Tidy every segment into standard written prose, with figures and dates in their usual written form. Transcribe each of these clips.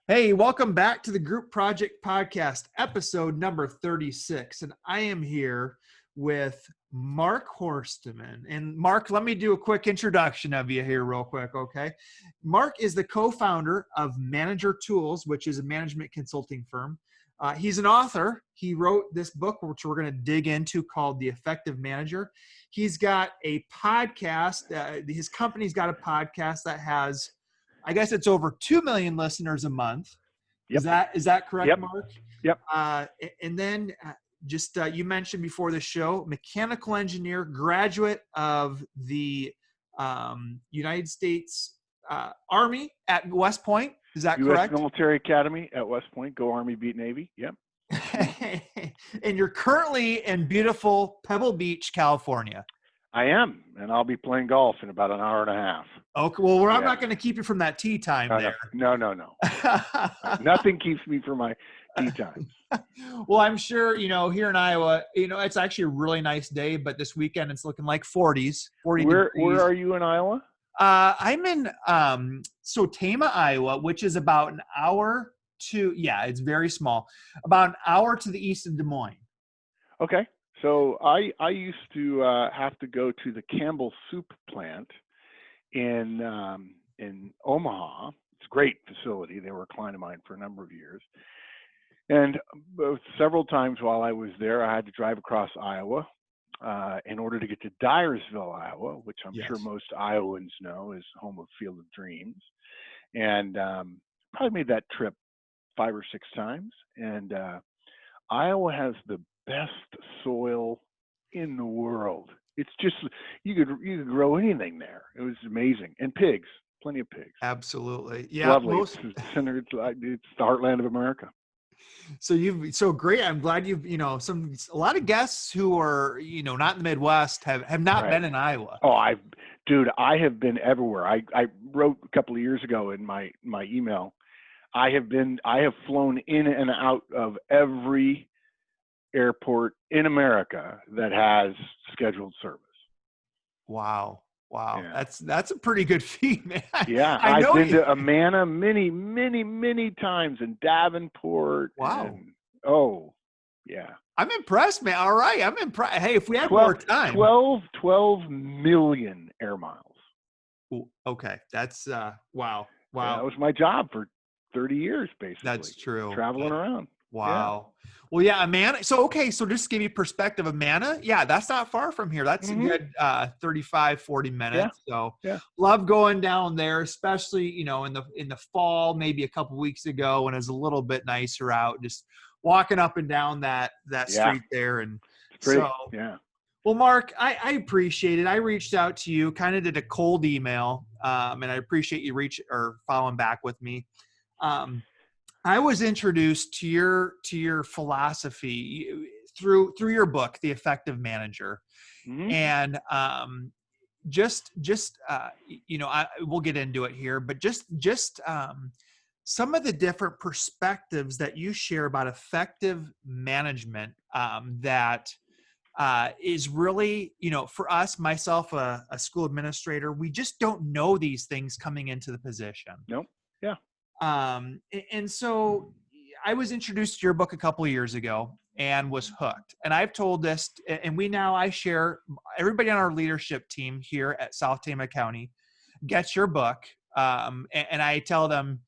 Hey, welcome back to the Group Project Podcast, episode number 36. And I am here with Mark Horstman. And Mark, let me do a quick introduction of you here real quick, okay? Mark is the co-founder of Manager Tools, which is a management consulting firm. He's an author. He wrote this book, which we're going to dig into, called The Effective Manager. He's got a podcast. His company's got a podcast that has, I guess it's over 2 million listeners a month. Yep. Is that correct, Yep. Mark? Yep. And then you mentioned before the show, mechanical engineer, graduate of the United States Army at West Point. Is that correct? U.S. Military Academy at West Point. Go Army, beat Navy. Yep. And you're currently in beautiful Pebble Beach, California. I am, and I'll be playing golf in about an hour and a half. Okay, well, I'm not going to keep you from that tee time there. No. Nothing keeps me from my tee time. Well, I'm sure, here in Iowa, it's actually a really nice day, but this weekend it's looking like 40s. Where are you in Iowa? I'm in Sotama, Iowa, which is about an hour it's very small, about an hour to the east of Des Moines. Okay. So I used to have to go to the Campbell Soup plant in Omaha. It's a great facility. They were a client of mine for a number of years. And several times while I was there, I had to drive across Iowa in order to get to Dyersville, Iowa, which I'm sure most Iowans know is home of Field of Dreams. And probably made that trip 5 or 6 times. And Iowa has the best soil in the world. It's just, you could grow anything there. It was amazing. And pigs, plenty of pigs. Absolutely. Yeah. Lovely. It's the heartland of America. So great. I'm glad a lot of guests who are, not in the Midwest have not been in Iowa. Oh, I have been everywhere. I wrote a couple of years ago in my email, I have flown in and out of every airport in America that has scheduled service. Wow. Yeah. That's a pretty good feat, man. Yeah. I've been to Amana many times, in Davenport. Wow. Yeah. I'm impressed, man. All right. I'm impressed. Hey, if we have more time. 12 million air miles. Ooh, okay. That's wow. Yeah, that was my job for 30 years, basically. That's true. Traveling around. Wow. Yeah. Well, yeah, Amana. So just to give you perspective, Amana, that's not far from here. That's a good 35, 40 minutes. Yeah. So love going down there, especially, in the fall, maybe a couple weeks ago when it was a little bit nicer out, just walking up and down that street there. And well, Mark, I appreciate it. I reached out to you, kind of did a cold email, and I appreciate you following back with me. I was introduced to your philosophy through your book, The Effective Manager. And we'll get into it here, but just some of the different perspectives that you share about effective management that is really, for us, myself, a school administrator, we just don't know these things coming into the position. Nope. Yeah. And so I was introduced to your book a couple of years ago and was hooked. And I've told this, and I share, everybody on our leadership team here at South Tama County gets your book. And I tell them,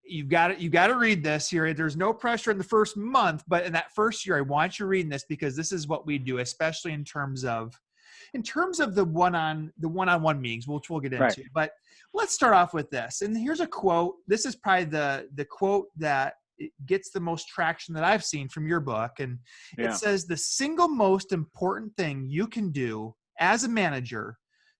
you've got to read this here. There's no pressure in the first month, but in that first year, I want you reading this because this is what we do, especially in terms of the one-on-one meetings, which we'll get into. Right. But let's start off with this. And here's a quote. This is probably the quote that gets the most traction that I've seen from your book. And it says, the single most important thing you can do as a manager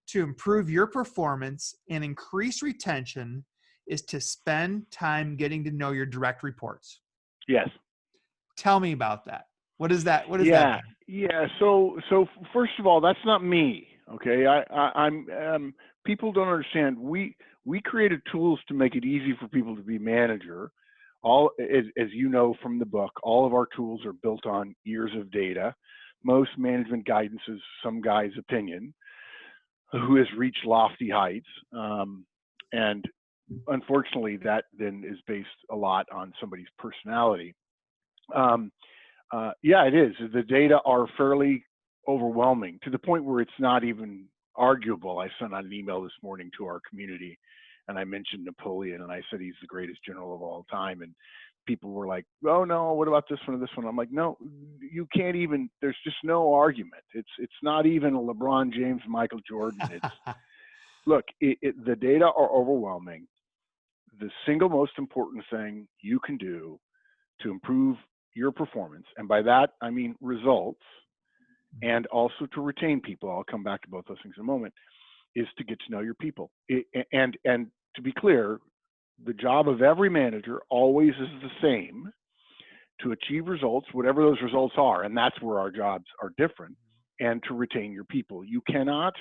to improve your performance and increase retention is to spend time getting to know your direct reports. Yes. Tell me about that. What is that? What does that mean? Yeah. So first of all, that's not me. Okay. I'm people don't understand. We created tools to make it easy for people to be manager. As you know from the book, all of our tools are built on years of data. Most management guidance is some guy's opinion who has reached lofty heights. And unfortunately, that then is based a lot on somebody's personality. Yeah, it is. The data are fairly overwhelming to the point where it's not even arguable. I sent out an email this morning to our community, and I mentioned Napoleon, and I said he's the greatest general of all time. And people were like, "Oh no, what about this one or this one?" I'm like, "No, you can't even. There's just no argument. It's not even a LeBron James, Michael Jordan. It's look, the data are overwhelming. The single most important thing you can do to improve your performance, and by that I mean results, and also to retain people, I'll come back to both those things in a moment, is to get to know your people. And to be clear, the job of every manager always is the same: to achieve results, whatever those results are, and that's where our jobs are different, and to retain your people. You cannot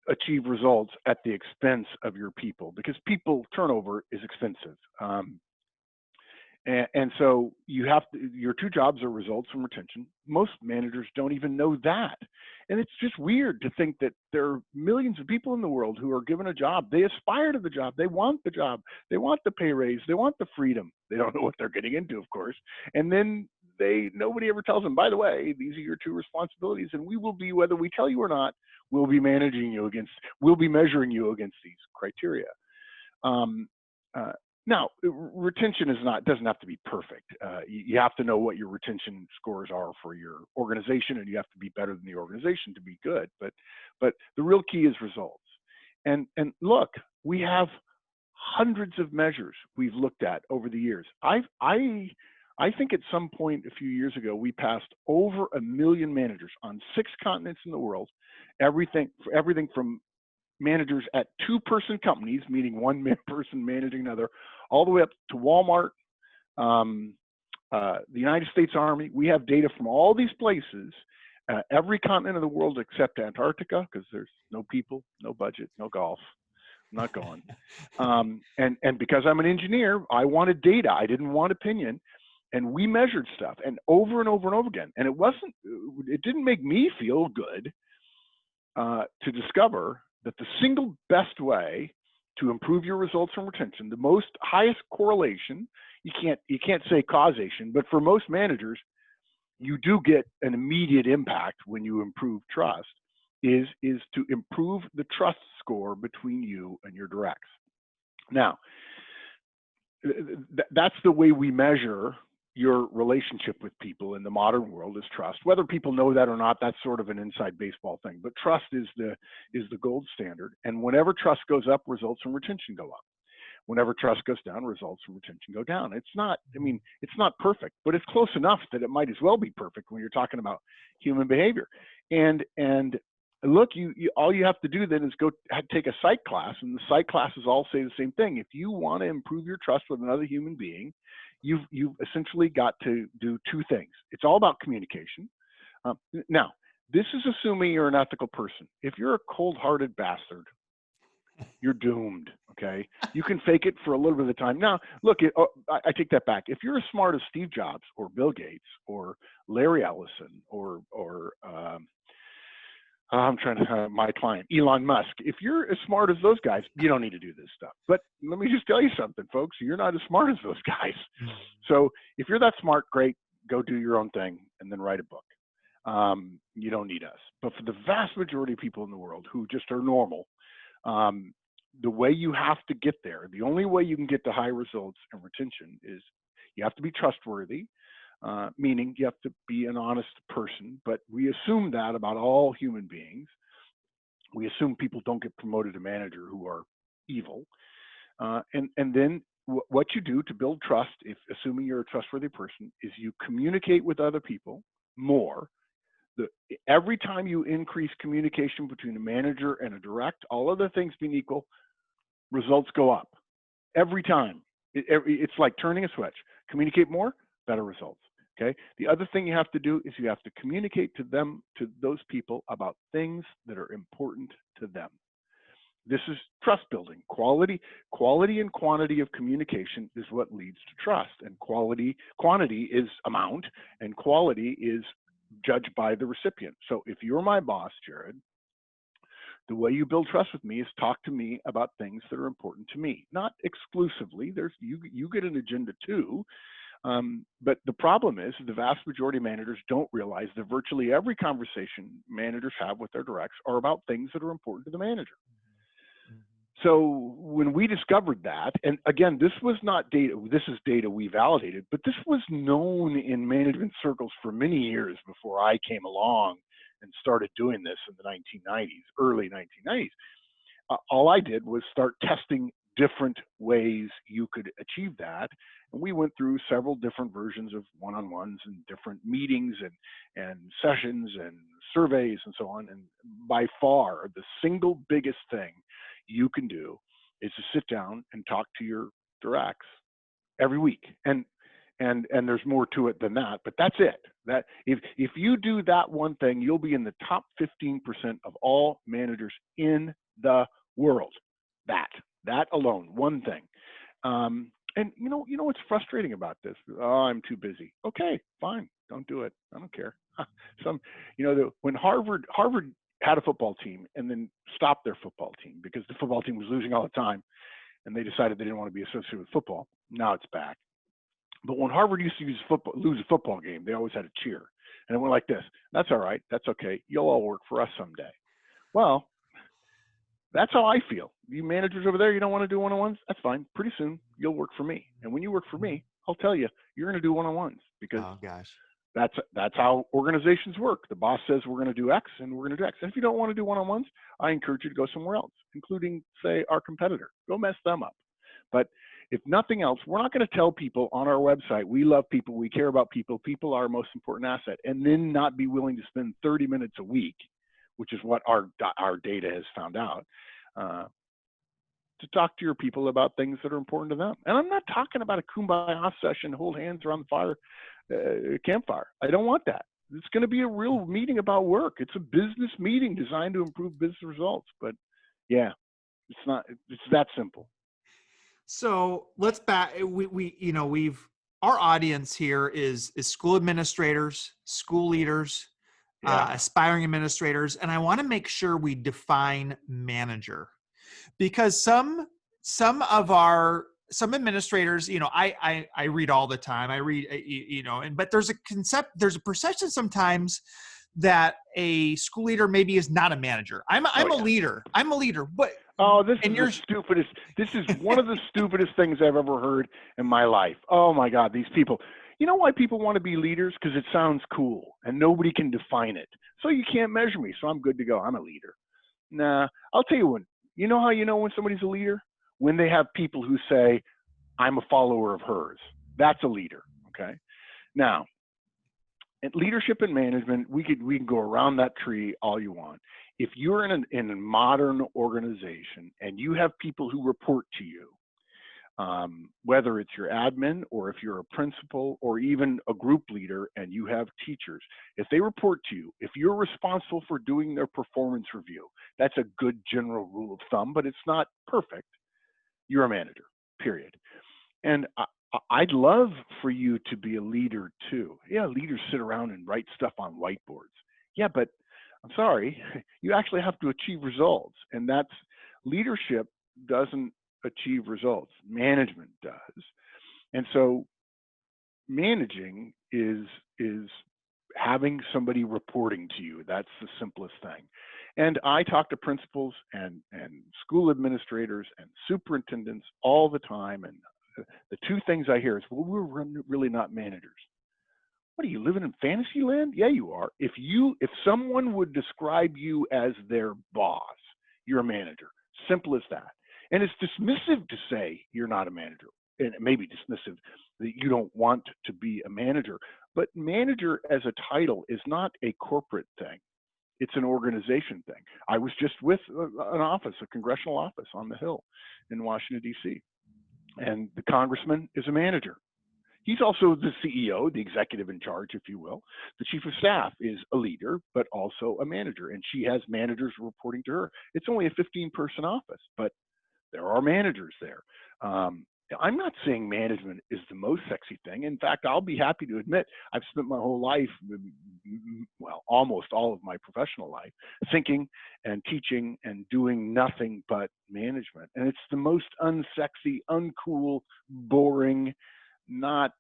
achieve results at the expense of your people, because people turnover is expensive. And so you have to, your two jobs are results and retention. Most managers don't even know that. And it's just weird to think that there are millions of people in the world who are given a job. They aspire to the job. They want the job. They want the pay raise. They want the freedom. They don't know what they're getting into, of course. And then nobody ever tells them, by the way, these are your two responsibilities, and we will be, whether we tell you or not, we'll be measuring you against these criteria. Now, retention doesn't have to be perfect. You have to know what your retention scores are for your organization, and you have to be better than the organization to be good. But the real key is results. And look, we have hundreds of measures we've looked at over the years. I think at some point a few years ago, we passed over 1 million managers on 6 continents in the world. Everything from managers at 2-person companies, meaning one person managing another, all the way up to Walmart, the United States Army. We have data from all these places, every continent of the world except Antarctica, because there's no people, no budget, no golf. I'm not going. And because I'm an engineer, I wanted data. I didn't want opinion. And we measured stuff, and over and over and over again. And it didn't make me feel good to discover that the single best way to improve your results and retention, the highest correlation, you can't say causation, but for most managers, you do get an immediate impact when you improve trust, is to improve the trust score between you and your directs. Now, that's the way we measure your relationship with people in the modern world, is trust. Whether people know that or not, that's sort of an inside baseball thing. But trust is the gold standard. And whenever trust goes up, results and retention go up. Whenever trust goes down, results and retention go down. It's not perfect, but it's close enough that it might as well be perfect when you're talking about human behavior. And look, all you have to do then is go take a psych class, and the psych classes all say the same thing. If you want to improve your trust with another human being, you've essentially got to do 2 things. It's all about communication. Now, this is assuming you're an ethical person. If you're a cold-hearted bastard, you're doomed, okay? You can fake it for a little bit of the time. Now, look, I take that back. If you're as smart as Steve Jobs or Bill Gates or Larry Ellison or I'm trying to my client, Elon Musk. If you're as smart as those guys, you don't need to do this stuff. But let me just tell you something, folks. You're not as smart as those guys. So if you're that smart, great, go do your own thing and then write a book. You don't need us. But for the vast majority of people in the world who just are normal, the way you have to get there, the only way you can get to high results and retention is you have to be trustworthy. Meaning you have to be an honest person, but we assume that about all human beings. We assume people don't get promoted to manager who are evil. And then what you do to build trust, assuming you're a trustworthy person, is you communicate with other people more. Every time you increase communication between a manager and a direct, all other things being equal, results go up. Every time. It's like turning a switch. Communicate more, better results. Okay. The other thing you have to do is you have to communicate to those people about things that are important to them. This is trust building. Quality and quantity of communication is what leads to trust. And quantity is amount, and quality is judged by the recipient. So if you're my boss, Jared, The way you build trust with me is talk to me about things that are important to me, not exclusively. You get an agenda too. But the problem is the vast majority of managers don't realize that virtually every conversation managers have with their directs are about things that are important to the manager. So when we discovered that, and again, this was not data, this is data we validated, but this was known in management circles for many years before I came along and started doing this in the 1990s, early 1990s. All I did was start testing different ways you could achieve that. And we went through several different versions of one-on-ones and different meetings and sessions and surveys and so on. And by far, the single biggest thing you can do is to sit down and talk to your directs every week. And there's more to it than that, but that's it. That if you do that one thing, you'll be in the top 15% of all managers in the world. That alone, one thing. And you know what's frustrating about this? Oh, I'm too busy. Okay, fine, don't do it. I don't care. When Harvard had a football team and then stopped their football team because the football team was losing all the time, and they decided they didn't want to be associated with football. Now it's back. But when Harvard used to lose a football game, they always had a cheer. And it went like this: that's all right, that's okay, you'll all work for us someday. Well, that's how I feel. You managers over there, you don't want to do one-on-ones? That's fine. Pretty soon, you'll work for me. And when you work for me, I'll tell you, you're going to do one-on-ones because that's how organizations work. The boss says we're going to do X, and we're going to do X. And if you don't want to do one-on-ones, I encourage you to go somewhere else, including, say, our competitor. Go mess them up. But if nothing else, we're not going to tell people on our website, we love people, we care about people, people are our most important asset, and then not be willing to spend 30 minutes a week, which is what our data has found out, to talk to your people about things that are important to them. And I'm not talking about a kumbaya session, hold hands around the campfire. I don't want that. It's going to be a real meeting about work. It's a business meeting designed to improve business results. But yeah, it's that simple. So let's our audience here is school administrators, school leaders, aspiring administrators, and I want to make sure we define manager, because some administrators, I read all the time. I read, but there's a perception sometimes that a school leader maybe is not a manager. I'm a leader. I'm a leader, but this is one of the stupidest things I've ever heard in my life. Oh my God, these people. You know why people want to be leaders? Because it sounds cool and nobody can define it. So you can't measure me, so I'm good to go. I'm a leader. Nah, I'll tell you when. You know how you know when somebody's a leader? When they have people who say, I'm a follower of hers. That's a leader, okay? Now, at leadership and management, we can go around that tree all you want. If you're in a modern organization and you have people who report to you, whether it's your admin or if you're a principal or even a group leader and you have teachers, if they report to you, if you're responsible for doing their performance review, that's a good general rule of thumb, but it's not perfect. You're a manager, period. And I'd love for you to be a leader too. Yeah, leaders sit around and write stuff on whiteboards. Yeah, but I'm sorry, you actually have to achieve results. And that's leadership doesn't achieve results. Management does. And so managing is having somebody reporting to you. That's the simplest thing. And I talk to principals and school administrators and superintendents all the time. And the two things I hear is, well, we're really not managers. What are you, living in fantasy land? Yeah, you are. If someone would describe you as their boss, you're a manager. Simple as that. And it's dismissive to say you're not a manager. And it may be dismissive that you don't want to be a manager. But manager as a title is not a corporate thing. It's an organization thing. I was just with an office, a congressional office on the Hill in Washington, D.C. And the congressman is a manager. He's also the CEO, the executive in charge, if you will. The chief of staff is a leader, but also a manager. And she has managers reporting to her. It's only a 15-person office, but there are managers there. I'm not saying management is the most sexy thing. In fact, I'll be happy to admit I've spent my whole life, well, almost all of my professional life, thinking and teaching and doing nothing but management. And it's the most unsexy, uncool, boring, not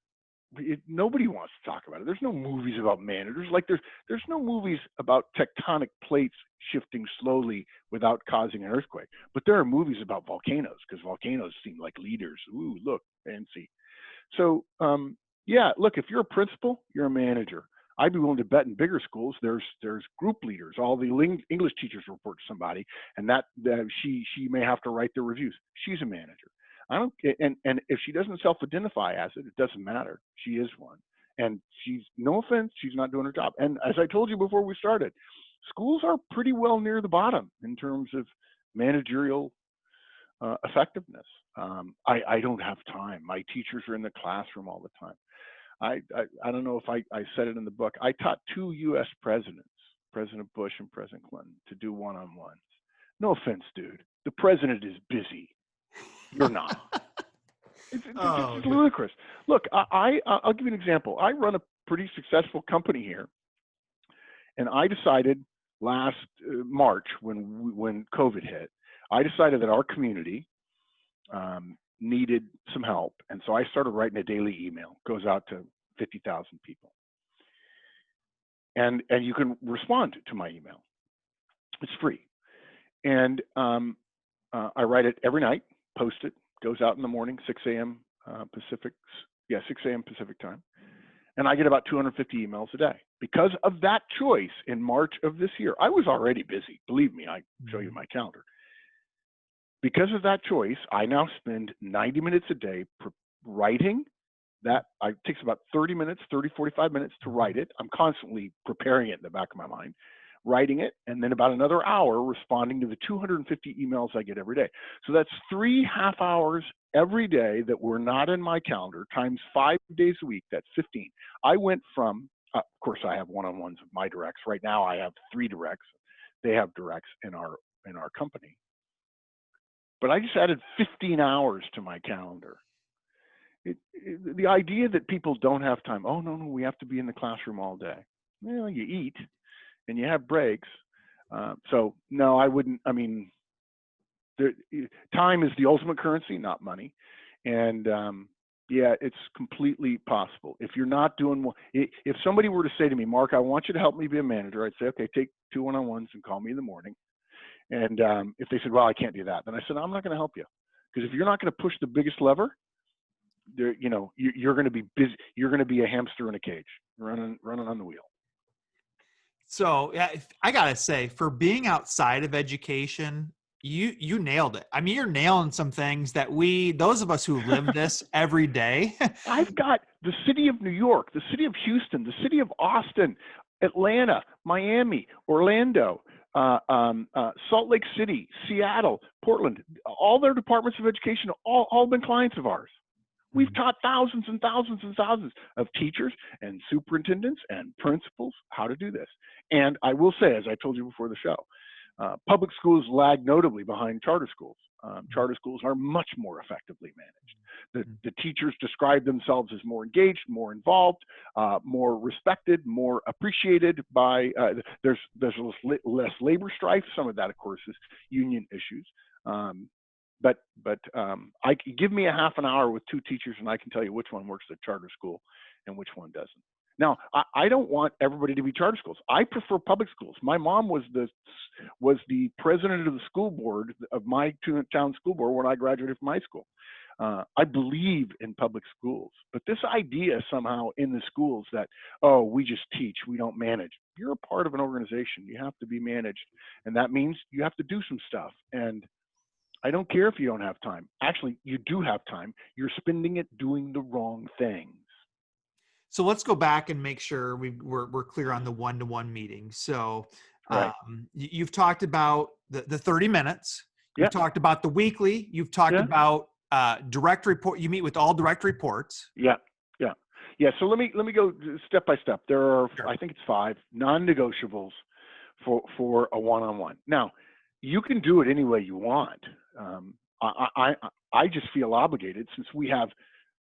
nobody wants to talk about it. There's no movies about managers. Like there's no movies about tectonic plates shifting slowly without causing an earthquake. But there are movies about volcanoes because volcanoes seem like leaders. Ooh, look, fancy. So yeah, look, if you're a principal, you're a manager. I'd be willing to bet in bigger schools there's group leaders. All the English teachers report to somebody, and that she may have to write their reviews. She's a manager. I don't, and if she doesn't self-identify as it, it doesn't matter. She is one, and she's, no offense, she's not doing her job. And as I told you before we started, schools are pretty well near the bottom in terms of managerial effectiveness. I don't have time. My teachers are in the classroom all the time. I don't know if I said it in the book. I taught 2 U.S. presidents, President Bush and President Clinton, to do one-on-ones. No offense, dude. The president is busy. You're not. It's just ludicrous. Look, I'll give you an example. I run a pretty successful company here, and I decided last March when COVID hit, I decided that our community needed some help, and so I started writing a daily email. It goes out to 50,000 people, and you can respond to my email. It's free, and I write it every night. Post it, goes out in the morning, 6 a.m. Pacific, 6 a.m. Pacific time. And I get about 250 emails a day. Because of that choice in March of this year, I was already busy. Believe me, I show you my calendar. Because of that choice, I now spend 90 minutes a day writing. That takes about 30 minutes, 45 minutes to write it. I'm constantly preparing it in the back of my mind, writing it, and then about another hour responding to the 250 emails I get every day. So that's 3 half hours every day that were not in my calendar times 5 days a week. That's 15. I went from, of course, I have one-on-ones with my directs. Right now I have 3 directs. They have directs in our company. But I just added 15 hours to my calendar. The idea that people don't have time, oh, no, we have to be in the classroom all day. Well, you eat and you have breaks. So no, I wouldn't. I mean, time is the ultimate currency, not money. And yeah, it's completely possible. If you're not doing, if somebody were to say to me, Mark, I want you to help me be a manager, I'd say, okay, take 2 one-on-ones and call me in the morning. And if they said, well, I can't do that, then I said, I'm not going to help you. Because if you're not going to push the biggest lever, you're going to be busy. You're going to be a hamster in a cage, running on the wheel. So yeah, I gotta say, for being outside of education, you nailed it. I mean, you're nailing some things that those of us who live this every day. I've got the city of New York, the city of Houston, the city of Austin, Atlanta, Miami, Orlando, Salt Lake City, Seattle, Portland, all their departments of education, all been clients of ours. We've taught thousands and thousands and thousands of teachers and superintendents and principals how to do this. And I will say, as I told you before the show, public schools lag notably behind charter schools. Charter schools are much more effectively managed. The teachers describe themselves as more engaged, more involved, more respected, more appreciated by, there's less labor strife. Some of that, of course, is union issues. But I give me a half an hour with 2 teachers and I can tell you which one works at charter school and which one doesn't. Now, I don't want everybody to be charter schools. I prefer public schools. My mom was the president of the school board of my town school board when I graduated from high school. I believe in public schools, but this idea somehow in the schools that, oh, we just teach, we don't manage. You're a part of an organization. You have to be managed, and that means you have to do some stuff. And I don't care if you don't have time. Actually, you do have time. You're spending it doing the wrong things. So let's go back and make sure we're clear on the one-to-one meeting. So right. You've talked about the 30 minutes. You've Yep. talked about the weekly. You've talked about direct report. You meet with all direct reports. Yeah. So let me go step by step. There are, Sure. I think it's 5 non-negotiables for a one-on-one. Now, you can do it any way you want. I just feel obligated, since we have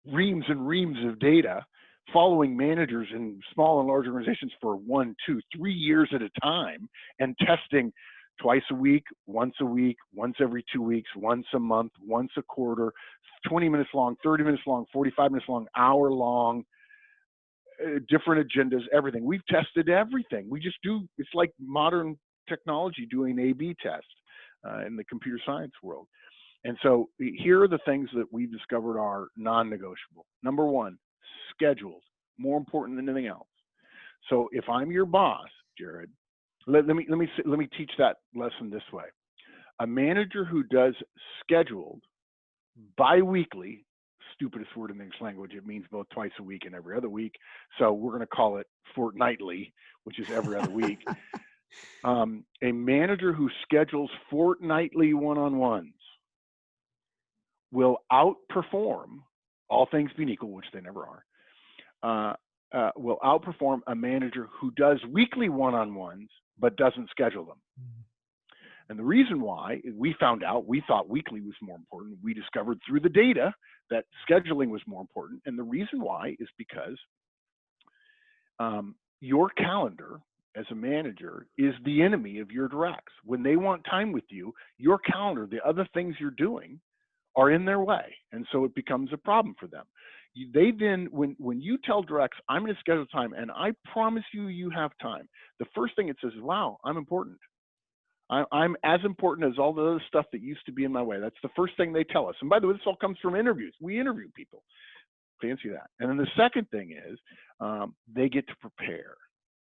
reams and reams of data following managers in small and large organizations for 1, 2, 3 years at a time, and testing twice a week, once every 2 weeks, once a month, once a quarter, 20 minutes long, 30 minutes long, 45 minutes long, hour long, different agendas, everything. We've tested everything. We just do, it's like modern technology doing A/B test in the computer science world. And so here are the things that we've discovered are non-negotiable. Number one, schedules, more important than anything else. So if I'm your boss, Jared, let me teach that lesson this way. A manager who does scheduled bi-weekly, stupidest word in English language, it means both twice a week and every other week. So we're going to call it fortnightly, which is every other week. A manager who schedules fortnightly one-on-ones will outperform, all things being equal, which they never are, will outperform a manager who does weekly one-on-ones but doesn't schedule them. And the reason why, we found out, we thought weekly was more important. We discovered through the data that scheduling was more important. And the reason why is because your calendar as a manager is the enemy of your directs. When they want time with you, your calendar, the other things you're doing, are in their way. And so it becomes a problem for them. They then, when you tell directs, I'm going to schedule time and I promise you, you have time, the first thing it says is, wow, I'm important. I'm as important as all the other stuff that used to be in my way. That's the first thing they tell us. And by the way, this all comes from interviews. We interview people. Fancy that. And then the second thing is they get to prepare.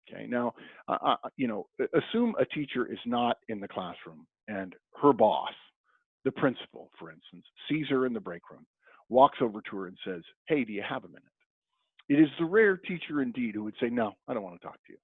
Okay. Now, assume a teacher is not in the classroom and her boss, the principal, for instance, sees her in the break room, walks over to her and says, hey, do you have a minute? It is the rare teacher indeed who would say, no, I don't want to talk to you.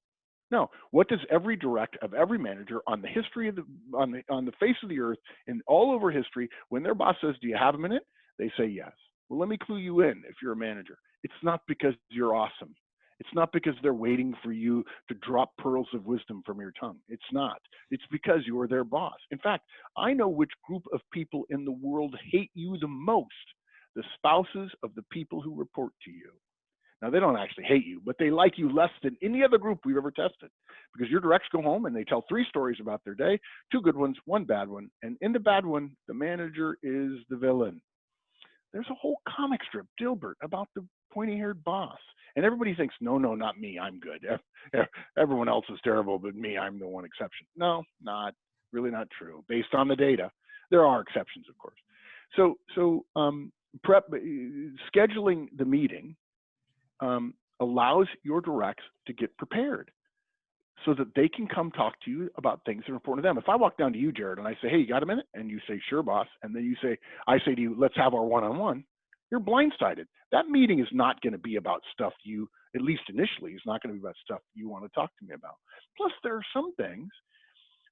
No. What does every direct of every manager on the history of on the face of the earth and all over history, when their boss says, do you have a minute? They say yes. Well, let me clue you in. If you're a manager, it's not because you're awesome. It's not because they're waiting for you to drop pearls of wisdom from your tongue. It's not. It's because you're their boss. In fact, I know which group of people in the world hate you the most: the spouses of the people who report to you. Now, they don't actually hate you, but they like you less than any other group we've ever tested, because your directs go home and they tell 3 stories about their day, 2 good ones, 1 bad one. And in the bad one, the manager is the villain. There's a whole comic strip, Dilbert, about the pointy-haired boss. And everybody thinks, no, not me, I'm good. Everyone else is terrible, but me, I'm the one exception. No, really not true. Based on the data, there are exceptions, of course. So scheduling the meeting allows your directs to get prepared so that they can come talk to you about things that are important to them. If I walk down to you, Jared, and I say, hey, you got a minute? And you say, sure, boss. And then I say to you, let's have our one-on-one. You're blindsided. That meeting is not going to be about stuff you, at least initially, is not going to be about stuff you want to talk to me about. Plus, there are some things,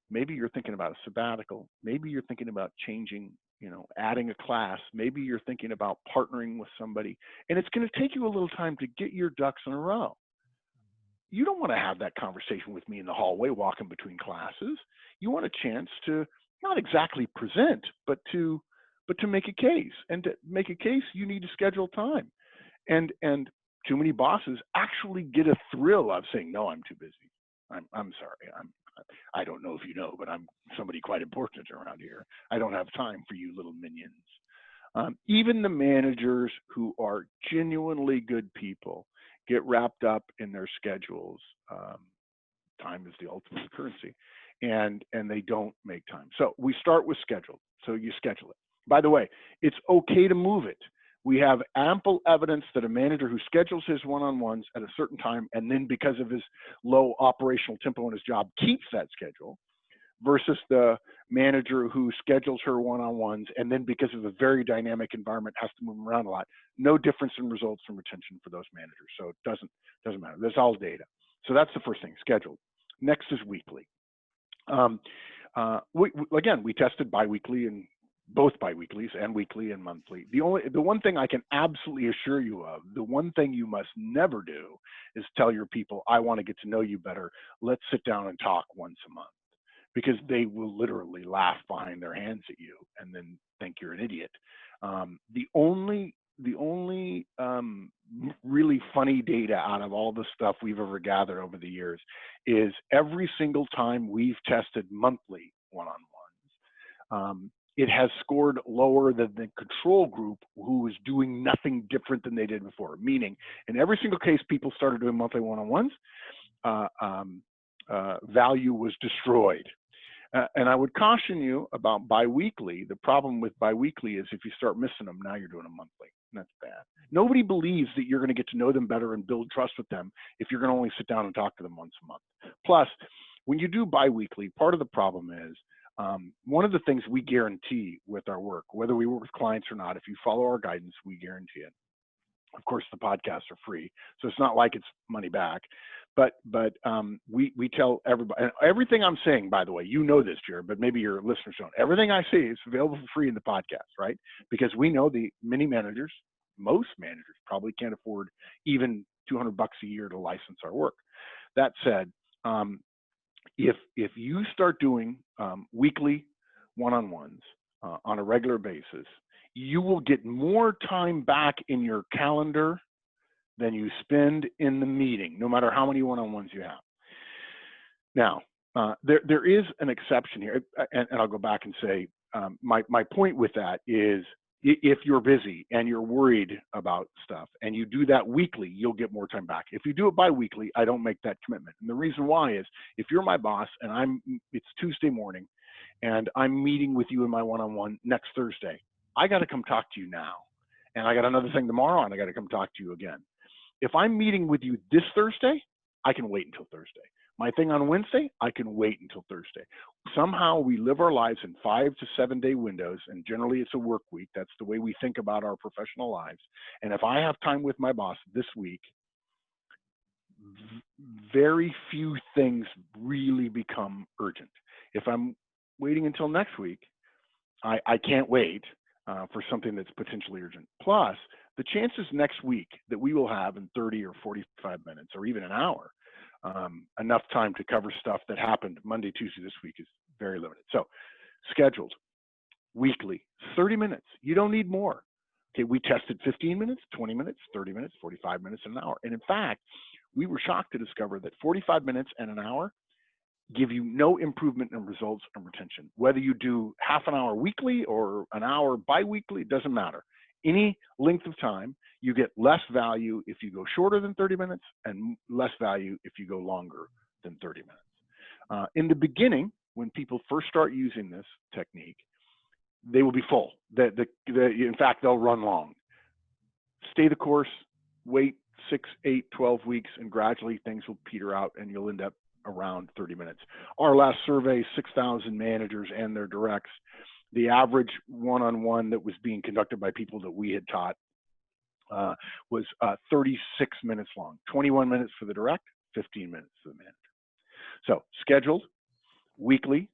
maybe you're thinking about a sabbatical. Maybe you're thinking about changing, adding a class. Maybe you're thinking about partnering with somebody. And it's going to take you a little time to get your ducks in a row. You don't want to have that conversation with me in the hallway walking between classes. You want a chance to not exactly present, but to make a case. And to make a case, you need to schedule time. And too many bosses actually get a thrill of saying, no, I'm too busy. I'm sorry. I don't know if you know, but I'm somebody quite important around here. I don't have time for you little minions. Even the managers who are genuinely good people get wrapped up in their schedules. Time is the ultimate currency, and they don't make time. So we start with schedule. So you schedule it. By the way, it's okay to move it. We have ample evidence that a manager who schedules his one-on-ones at a certain time, and then because of his low operational tempo in his job, keeps that schedule, versus the manager who schedules her one-on-ones and then because of a very dynamic environment has to move them around a lot. No difference in results and retention for those managers. So it doesn't matter. That's all data. So that's the first thing, scheduled. Next is weekly. We tested biweekly and both biweeklies and weekly and monthly. The one thing I can absolutely assure you of, the one thing you must never do is tell your people, I want to get to know you better. Let's sit down and talk once a month. Because they will literally laugh behind their hands at you and then think you're an idiot. The only really funny data out of all the stuff we've ever gathered over the years is every single time we've tested monthly one-on-ones, it has scored lower than the control group who was doing nothing different than they did before. Meaning, in every single case, people started doing monthly one-on-ones, value was destroyed. And I would caution you about biweekly. The problem with biweekly is if you start missing them, now you're doing them monthly. And that's bad. Nobody believes that you're going to get to know them better and build trust with them if you're going to only sit down and talk to them once a month. Plus, when you do biweekly, part of the problem is one of the things we guarantee with our work, whether we work with clients or not, if you follow our guidance, we guarantee it. Of course, the podcasts are free, so it's not like it's money back. But we tell everybody, and everything I'm saying, by the way, you know this, Jared, but maybe your listeners don't. Everything I say is available for free in the podcast, right? Because we know the many managers, most managers probably can't afford even $200 a year to license our work. That said, if you start doing weekly one-on-ones on a regular basis, you will get more time back in your calendar than you spend in the meeting, no matter how many one-on-ones you have. Now, there is an exception here, and I'll go back and say, my point with that is, if you're busy and you're worried about stuff and you do that weekly, you'll get more time back. If you do it bi-weekly, I don't make that commitment. And the reason why is, if you're my boss and it's Tuesday morning and I'm meeting with you in my one-on-one next Thursday, I got to come talk to you now. And I got another thing tomorrow and I got to come talk to you again. If I'm meeting with you this Thursday, I can wait until Thursday. My thing on Wednesday, I can wait until Thursday. Somehow we live our lives in 5 to 7 day windows, and generally it's a work week. That's the way we think about our professional lives. And if I have time with my boss this week, very few things really become urgent. If I'm waiting until next week, I can't wait for something that's potentially urgent. Plus, the chances next week that we will have in 30 or 45 minutes or even an hour, enough time to cover stuff that happened Monday, Tuesday this week is very limited. So scheduled, weekly, 30 minutes. You don't need more. Okay, we tested 15 minutes, 20 minutes, 30 minutes, 45 minutes, and an hour. And in fact, we were shocked to discover that 45 minutes and an hour give you no improvement in results and retention. Whether you do half an hour weekly or an hour bi-weekly, it doesn't matter. Any length of time, you get less value if you go shorter than 30 minutes and less value if you go longer than 30 minutes. In the beginning, when people first start using this technique, they will be full. In fact, they'll run long. Stay the course, wait 6, 8, 12 weeks, and gradually things will peter out and you'll end up around 30 minutes. Our last survey, 6,000 managers and their directs, the average one-on-one that was being conducted by people that we had taught was 36 minutes long, 21 minutes for the direct, 15 minutes for the manager. So scheduled, weekly,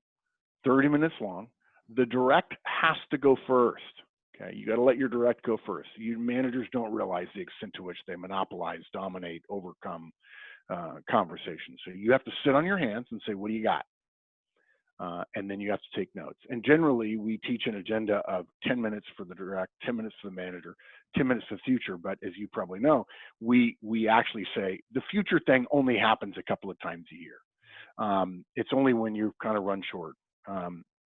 30 minutes long. The direct has to go first. Okay, you got to let your direct go first. You managers don't realize the extent to which they monopolize, dominate, overcome conversations. So you have to sit on your hands and say, what do you got? And then you have to take notes. And generally, we teach an agenda of 10 minutes for the direct, 10 minutes for the manager, 10 minutes for the future. But as you probably know, we actually say the future thing only happens a couple of times a year. It's only when you kind of run short.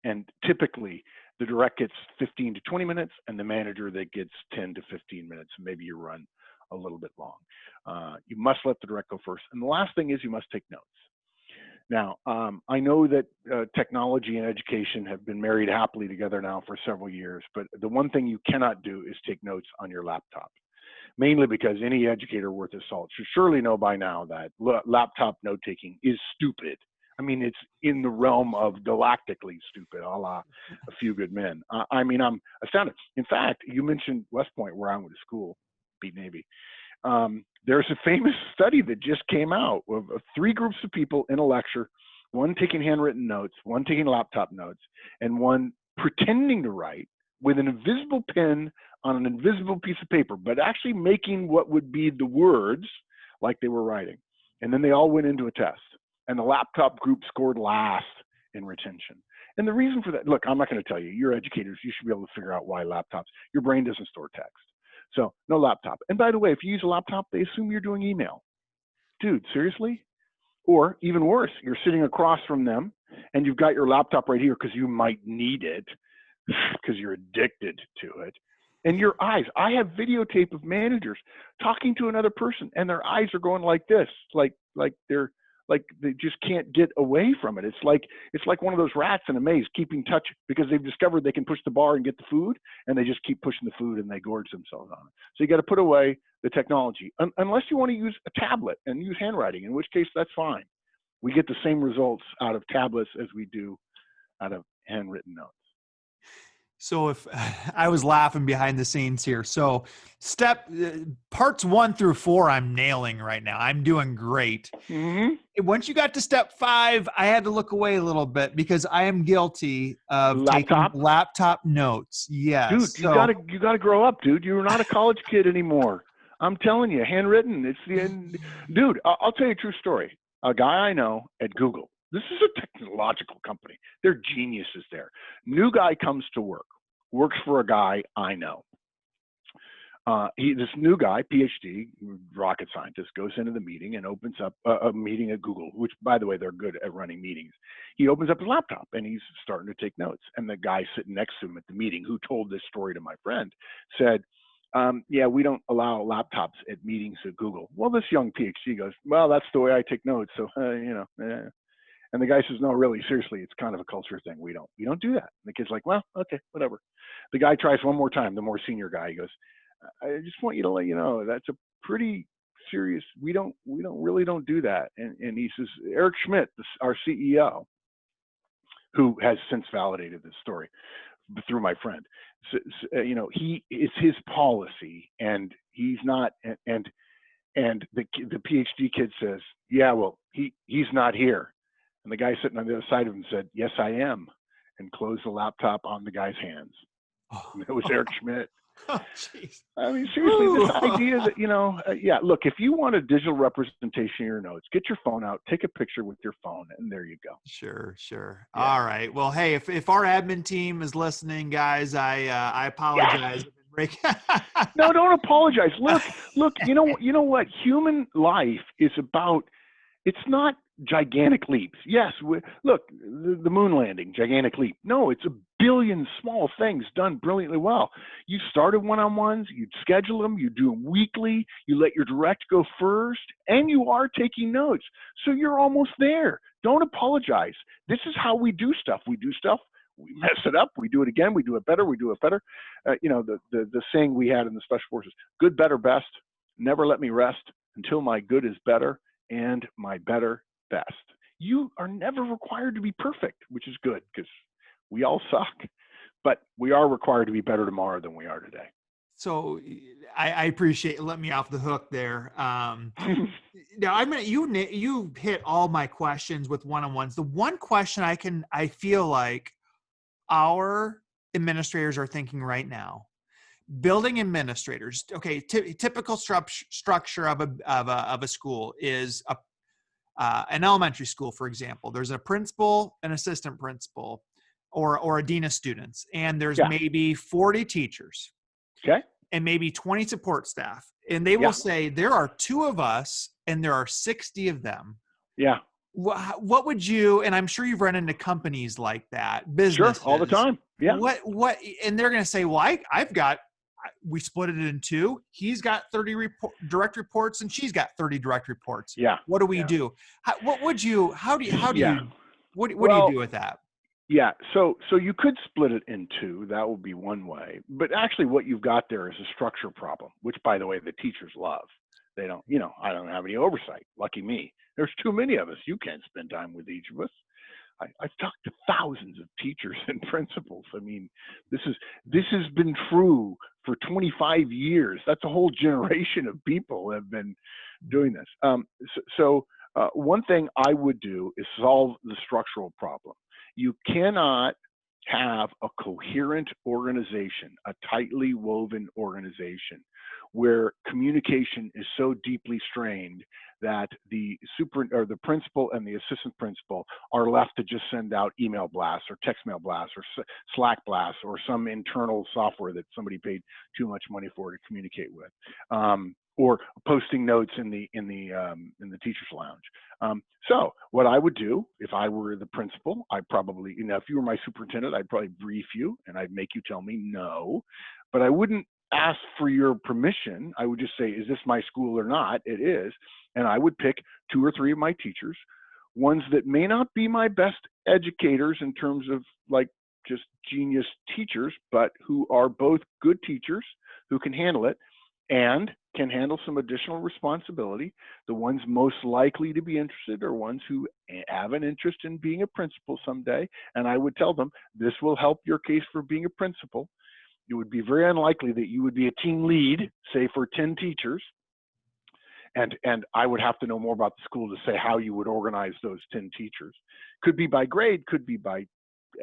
And typically, the direct gets 15 to 20 minutes, and the manager that gets 10 to 15 minutes. Maybe you run a little bit long. You must let the direct go first. And the last thing is you must take notes. Now, I know that technology and education have been married happily together now for several years, but the one thing you cannot do is take notes on your laptop, mainly because any educator worth his salt should surely know by now that laptop note-taking is stupid. I mean, it's in the realm of galactically stupid, a la A Few Good Men. I mean, I'm astounded. In fact, you mentioned West Point, where I went to school, beat Navy. There's a famous study that just came out of 3 groups of people in a lecture, one taking handwritten notes, one taking laptop notes, and one pretending to write with an invisible pen on an invisible piece of paper, but actually making what would be the words like they were writing. And then they all went into a test. And the laptop group scored last in retention. And the reason for that, look, I'm not going to tell you. You're educators. You should be able to figure out why laptops. Your brain doesn't store text. So no laptop. And by the way, if you use a laptop, they assume you're doing email. Dude, seriously? Or even worse, you're sitting across from them and you've got your laptop right here because you might need it because you're addicted to it. And your eyes, I have videotape of managers talking to another person and their eyes are going like this, like they just can't get away from it. It's like one of those rats in a maze keeping touch because they've discovered they can push the bar and get the food, and they just keep pushing the food and they gorge themselves on it. So you got to put away the technology, unless you want to use a tablet and use handwriting, in which case that's fine. We get the same results out of tablets as we do out of handwritten notes. So if I was laughing behind the scenes here, so parts 1 through 4, I'm nailing right now. I'm doing great. Mm-hmm. Once you got to step 5, I had to look away a little bit because I am guilty of taking laptop notes. Yes. Dude, you gotta grow up, dude. You're not a college kid anymore. I'm telling you, handwritten. It's the end. Dude, I'll tell you a true story. A guy I know at Google. This is a technological company. They're geniuses there. New guy comes to work. Works for a guy I know. This new guy, PhD, rocket scientist, goes into the meeting and opens up a meeting at Google, which, by the way, they're good at running meetings. He opens up his laptop and he's starting to take notes. And the guy sitting next to him at the meeting, who told this story to my friend, said, yeah, we don't allow laptops at meetings at Google. Well, this young PhD goes, well, that's the way I take notes. So, And the guy says, no, really, seriously, it's kind of a culture thing. We don't do that. And the kid's like, well, okay, whatever. The guy tries one more time, the more senior guy. He goes, I just want you to let you know that's a pretty serious, we don't do that. And he says, Eric Schmidt, our CEO, who has since validated this story through my friend, it's his policy, and he's not, and the PhD kid says, yeah, well, he's not here. And the guy sitting on the other side of him said, yes, I am, and closed the laptop on the guy's hands. And it was Eric Schmidt. Oh, jeez. I mean, seriously, this idea that, look, if you want a digital representation of your notes, get your phone out, take a picture with your phone, and there you go. Sure. Yeah. All right. Well, hey, if our admin team is listening, guys, I apologize. Yeah. No, don't apologize. Look, you know what? Human life is about, it's not gigantic leaps. Yes, look, the moon landing, gigantic leap. No, it's a billion small things done brilliantly well. You started one-on-ones, you schedule them, you do them weekly, you let your direct go first, and you are taking notes. So you're almost there. Don't apologize. This is how we do stuff. We mess it up, we do it again, we do it better. The saying we had in the Special Forces, good, better, best, never let me rest until my good is better and my better best. You are never required to be perfect, which is good because we all suck, but we are required to be better tomorrow than we are today. So I appreciate it. Let me off the hook there. Now you hit all my questions with one-on-ones. The one question I feel like our administrators are thinking right now, building administrators. Okay. Typical structure of a school is an elementary school, for example. There's a principal, an assistant principal, or a dean of students, and there's maybe 40 teachers, and maybe 20 support staff, and they will say there are 2 of us and there are 60 of them. Yeah. What would you? And I'm sure you've run into companies like that, businesses, sure, all the time. Yeah. What? And they're going to say, well, we split it in 2. He's got 30 direct reports and she's got 30 direct reports. Yeah. What do we do? How do you do with that? Yeah. So you could split it in 2. That would be one way. But actually what you've got there is a structure problem, which, by the way, the teachers love. They don't, I don't have any oversight. Lucky me. There's too many of us. You can't spend time with each of us. I've talked to thousands of teachers and principals. I mean, this has been true for 25 years. That's a whole generation of people have been doing this. So one thing I would do is solve the structural problem. You cannot have a coherent organization, a tightly woven organization, where communication is so deeply strained that the principal and the assistant principal are left to just send out email blasts or text mail blasts or Slack blasts or some internal software that somebody paid too much money for to communicate with, or posting notes in the teacher's lounge. So what I would do if I were the principal, I'd probably, if you were my superintendent, I'd probably brief you and I'd make you tell me no, but I wouldn't ask for your permission. I would just say, is this my school or not? It is. And I would pick 2 or 3 of my teachers, ones that may not be my best educators in terms of like just genius teachers, but who are both good teachers who can handle it and can handle some additional responsibility. The ones most likely to be interested are ones who have an interest in being a principal someday. And I would tell them, this will help your case for being a principal. It would be very unlikely that you would be a team lead, say for 10 teachers. And I would have to know more about the school to say how you would organize those 10 teachers. Could be by grade, could be by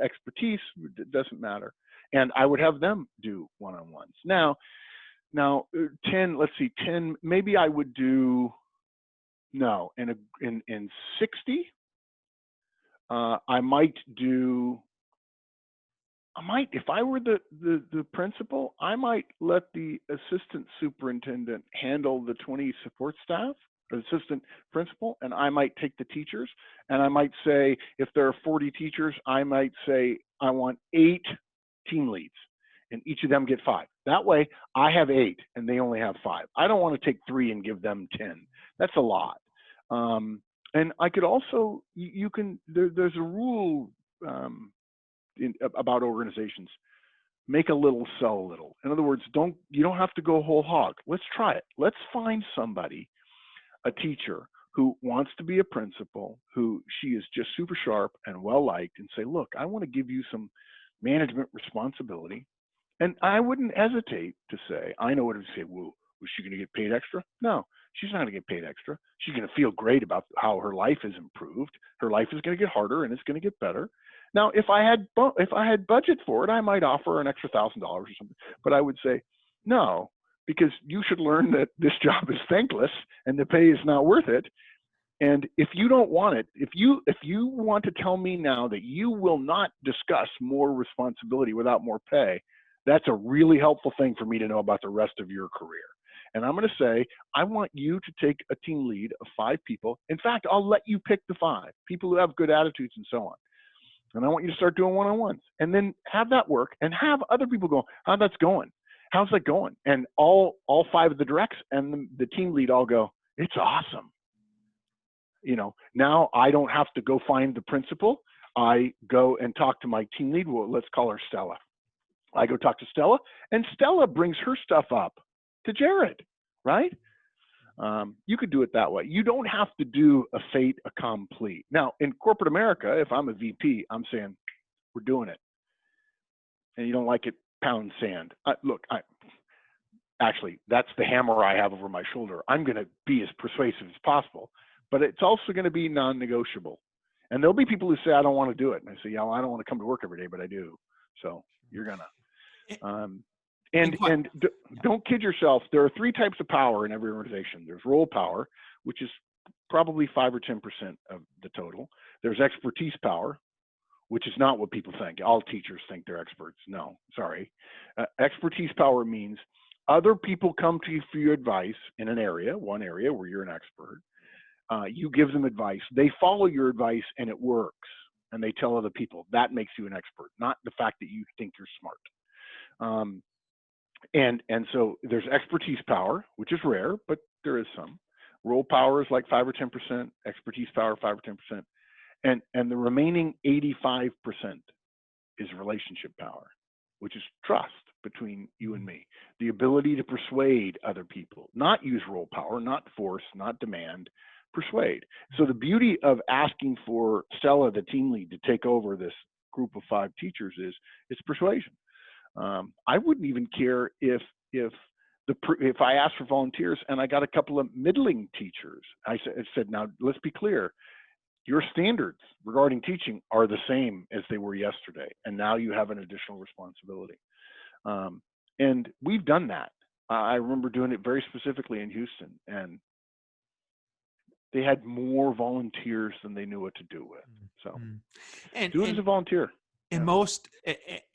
expertise, it doesn't matter. And I would have them do one-on-ones. Now 10, let's see, 10, maybe I would do, no, in 60, if I were the principal, I might let the assistant superintendent handle the 20 support staff, the assistant principal, and I might take the teachers. And I might say, if there are 40 teachers, I might say, I want 8 team leads, and each of them get 5. That way, I have 8, and they only have 5. I don't want to take 3 and give them 10. That's a lot. And I could also, there's a rule, about organizations. Make a little, sell a little. In other words, you don't have to go whole hog. Let's try it. Let's find somebody, a teacher who wants to be a principal, who she is just super sharp and well liked, and say, look, I want to give you some management responsibility. And I wouldn't hesitate to say, I know what to say. Well, was she going to get paid extra? No, she's not going to get paid extra. She's going to feel great about how her life has improved. Her life is going to get harder and it's going to get better. Now, if I had budget for it, I might offer an extra $1,000 or something. But I would say no, because you should learn that this job is thankless and the pay is not worth it. And if you don't want it, if you want to tell me now that you will not discuss more responsibility without more pay, that's a really helpful thing for me to know about the rest of your career. And I'm going to say, I want you to take a team lead of 5 people. In fact, I'll let you pick the 5 people who have good attitudes and so on. And I want you to start doing one-on-ones, and then have that work, and have other people go, how that's going? How's that going? And all 5 of the directs and the team lead all go, it's awesome. Now I don't have to go find the principal. I go and talk to my team lead. Well, let's call her Stella. I go talk to Stella, and Stella brings her stuff up to Jared, right? You could do it that way. You don't have to do a fait accompli. Now, in corporate America, if I'm a VP, I'm saying, we're doing it. And you don't like it, pound sand. Look, actually, that's the hammer I have over my shoulder. I'm going to be as persuasive as possible, but it's also going to be non-negotiable. And there'll be people who say, I don't want to do it. And I say, yeah, well, I don't want to come to work every day, but I do. So you're going to. And don't kid yourself. There are 3 types of power in every organization. There's role power, which is probably 5 or 10% of the total. There's expertise power, which is not what people think. All teachers think they're experts. No, sorry. Expertise power means other people come to you for your advice in one area where you're an expert. You give them advice. They follow your advice and it works. And they tell other people. That makes you an expert, not the fact that you think you're smart. And so there's expertise power, which is rare, but there is some. Role power is like 5 or 10%, expertise power 5 or 10%, and the remaining 85% is relationship power, which is trust between you and me. The ability to persuade other people, not use role power, not force, not demand, persuade. So the beauty of asking for Stella, the team lead, to take over this group of 5 teachers is it's persuasion. I wouldn't even care if I asked for volunteers and I got a couple of middling teachers. I said, now let's be clear. Your standards regarding teaching are the same as they were yesterday, and now you have an additional responsibility. And we've done that. I remember doing it very specifically in Houston, and they had more volunteers than they knew what to do with. So and do it as a volunteer. and Yeah. most,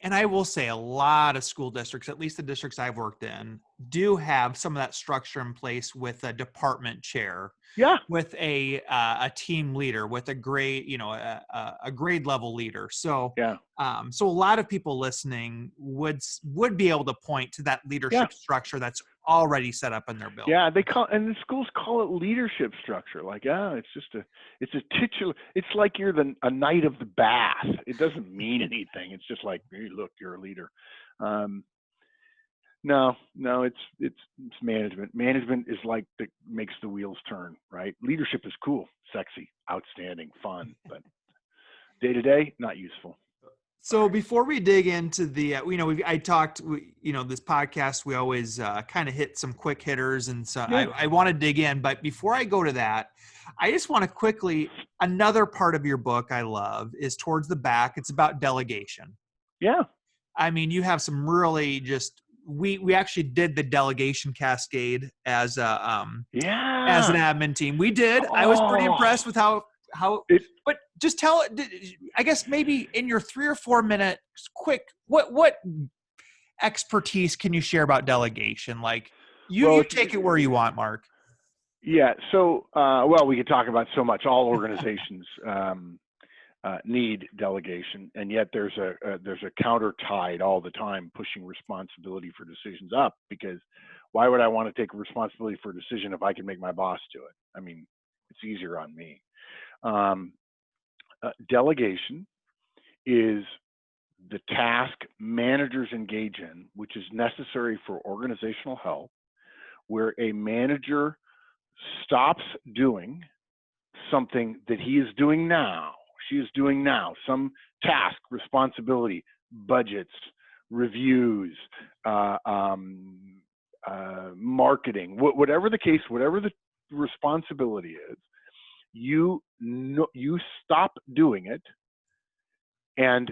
and I will say a lot of school districts, at least the districts I've worked in, do have some of that structure in place with a department chair, Yeah. with a team leader, with a grade, a grade level leader. So, Yeah. so a lot of people listening would be able to point to that leadership structure that's already set up in their building. Yeah, and the schools call it leadership structure. Like, it's a titular. It's like you're a knight of the bath. It doesn't mean anything. It's just like, hey, look, you're a leader. No, it's management. Management is like makes the wheels turn, right? Leadership is cool, sexy, outstanding, fun, but day to day, not useful. So before we dig into the, I talked, this podcast, we always kind of hit some quick hitters. And so I want to dig in, but before I go to that, I just want to quickly, another part of your book I love is towards the back. It's about delegation. Yeah. I mean, you have some really just, we actually did the delegation cascade as an admin team. We did. I was pretty impressed with how but just tell it, I guess maybe in your 3 or 4 minutes, quick, what expertise can you share about delegation? Like you take it where you want, Mark. Yeah. So, we could talk about so much. All organizations need delegation, and yet there's a counter tide all the time pushing responsibility for decisions up, because why would I want to take responsibility for a decision if I can make my boss do it? I mean, it's easier on me. Delegation is the task managers engage in, which is necessary for organizational health, where a manager stops doing something that he is doing now, she is doing now, some task, responsibility, budgets, reviews, marketing, whatever the case, whatever the responsibility is, you stop doing it and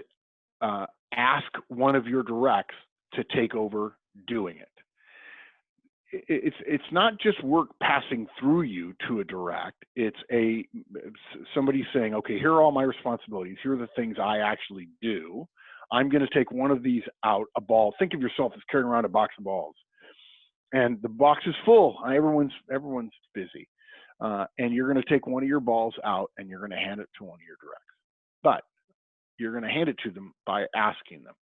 ask one of your directs to take over doing it. It's not just work passing through you to a direct. It's somebody saying, okay, here are all my responsibilities. Here are the things I actually do. I'm going to take one of these out, a ball. Think of yourself as carrying around a box of balls, and the box is full. Everyone's busy, and you're going to take one of your balls out and you're going to hand it to one of your directs. But you're going to hand it to them by asking them.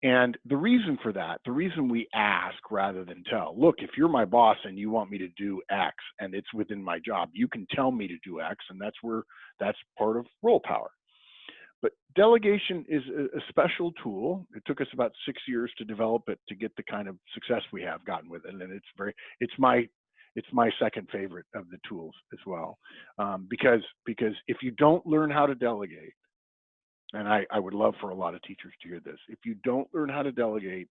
And the reason for that, the reason we ask rather than tell, look, if you're my boss and you want me to do X and it's within my job, you can tell me to do X, and that's part of role power. But delegation is a special tool. It took us about 6 years to develop it to get the kind of success we have gotten with it. And it's my second favorite of the tools as well. Because if you don't learn how to delegate, and I would love for a lot of teachers to hear this, if you don't learn how to delegate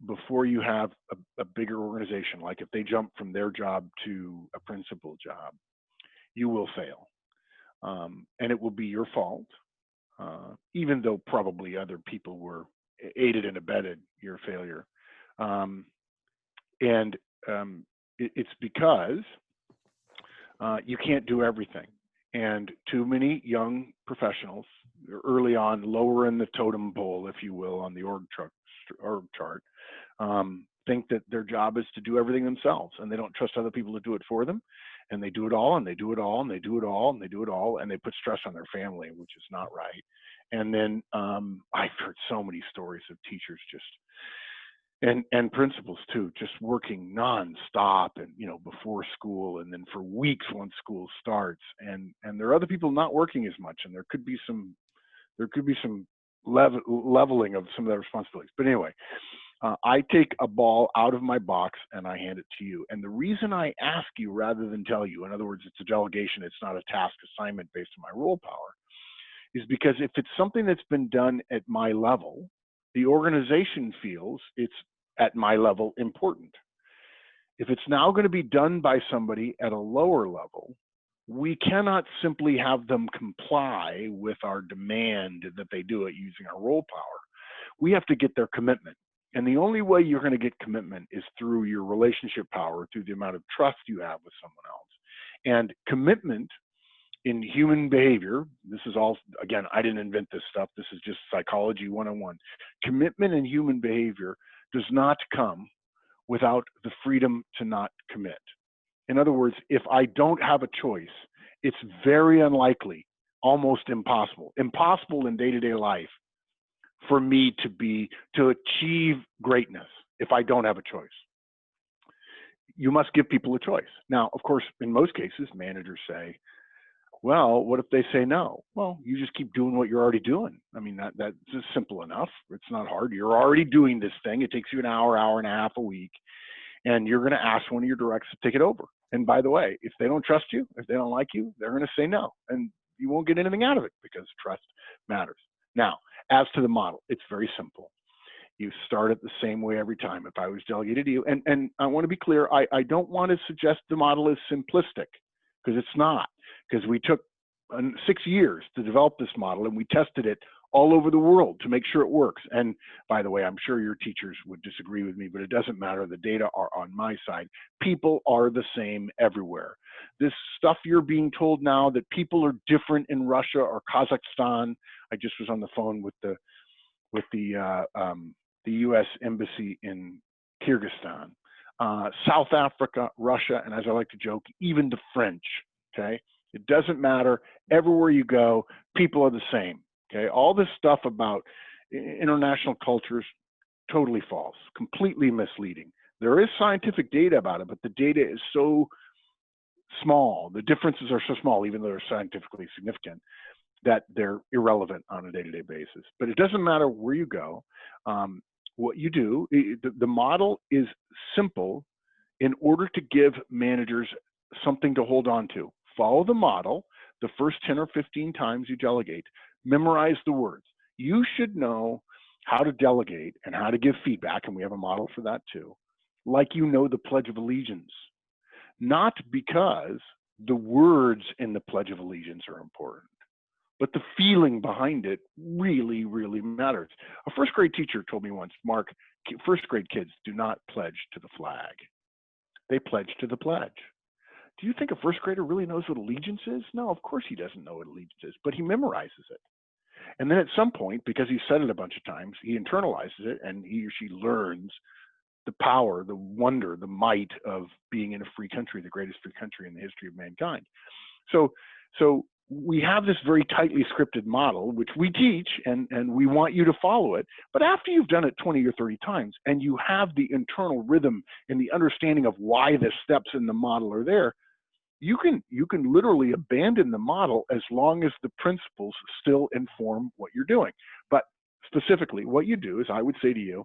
before you have a bigger organization, like if they jump from their job to a principal job, you will fail. And it will be your fault, even though probably other people were aided and abetted your failure. It's because you can't do everything. And too many young professionals, early on, lower in the totem pole, if you will, on the org chart, think that their job is to do everything themselves, and they don't trust other people to do it for them, and they do it all, and they do it all, and they do it all, and they do it all, and they put stress on their family, which is not right. And then I've heard so many stories of teachers and principals too, just working nonstop, and before school, and then for weeks once school starts, and there are other people not working as much, and there could be some leveling of some of their responsibilities. But anyway, I take a ball out of my box and I hand it to you. And the reason I ask you rather than tell you, in other words, it's a delegation, it's not a task assignment based on my role power, is because if it's something that's been done at my level, the organization feels it's at my level important. If it's now going to be done by somebody at a lower level, we cannot simply have them comply with our demand that they do it using our role power. We have to get their commitment. And the only way you're going to get commitment is through your relationship power, through the amount of trust you have with someone else. And commitment in human behavior, this is all, again, I didn't invent this stuff. This is just psychology 101. Commitment in human behavior does not come without the freedom to not commit. In other words, if I don't have a choice, it's very unlikely, almost impossible in day-to-day life for me to achieve greatness if I don't have a choice. You must give people a choice. Now, of course, in most cases, managers say, well, what if they say no? Well, you just keep doing what you're already doing. I mean, that's just simple enough. It's not hard. You're already doing this thing. It takes you an hour and a half a week, and you're going to ask one of your directs to take it over. And by the way, if they don't trust you, if they don't like you, they're going to say no, and you won't get anything out of it because trust matters. Now, as to the model, it's very simple. You start it the same way every time. If I was delegated to you, and I want to be clear, I don't want to suggest the model is simplistic, because it's not, because we took 6 years to develop this model, and we tested it all over the world to make sure it works. And by the way, I'm sure your teachers would disagree with me, but it doesn't matter. The data are on my side. People are the same everywhere. This stuff you're being told now that people are different in Russia or Kazakhstan. I just was on the phone with the U.S. Embassy in Kyrgyzstan, South Africa, Russia, and as I like to joke, even the French. Okay, it doesn't matter. Everywhere you go, people are the same. Okay, all this stuff about international cultures, totally false, completely misleading. There is scientific data about it, but the data is so small, the differences are so small, even though they're scientifically significant, that they're irrelevant on a day-to-day basis. But it doesn't matter where you go. What you do, the model is simple in order to give managers something to hold on to. Follow the model. The first 10 or 15 times you delegate, memorize the words. You should know how to delegate and how to give feedback, and we have a model for that too, like you know the Pledge of Allegiance. Not because the words in the Pledge of Allegiance are important, but the feeling behind it really, really matters. A first grade teacher told me once, Mark, first grade kids do not pledge to the flag. They pledge to the pledge. Do you think a first grader really knows what allegiance is? No, of course he doesn't know what allegiance is, but he memorizes it. And then at some point, because he's said it a bunch of times, he internalizes it, and he or she learns the power, the wonder, the might of being in a free country, the greatest free country in the history of mankind. So we have this very tightly scripted model, which we teach, and we want you to follow it. But after you've done it 20 or 30 times, and you have the internal rhythm and the understanding of why the steps in the model are there, you can literally abandon the model as long as the principles still inform what you're doing. But specifically, what you do is I would say to you,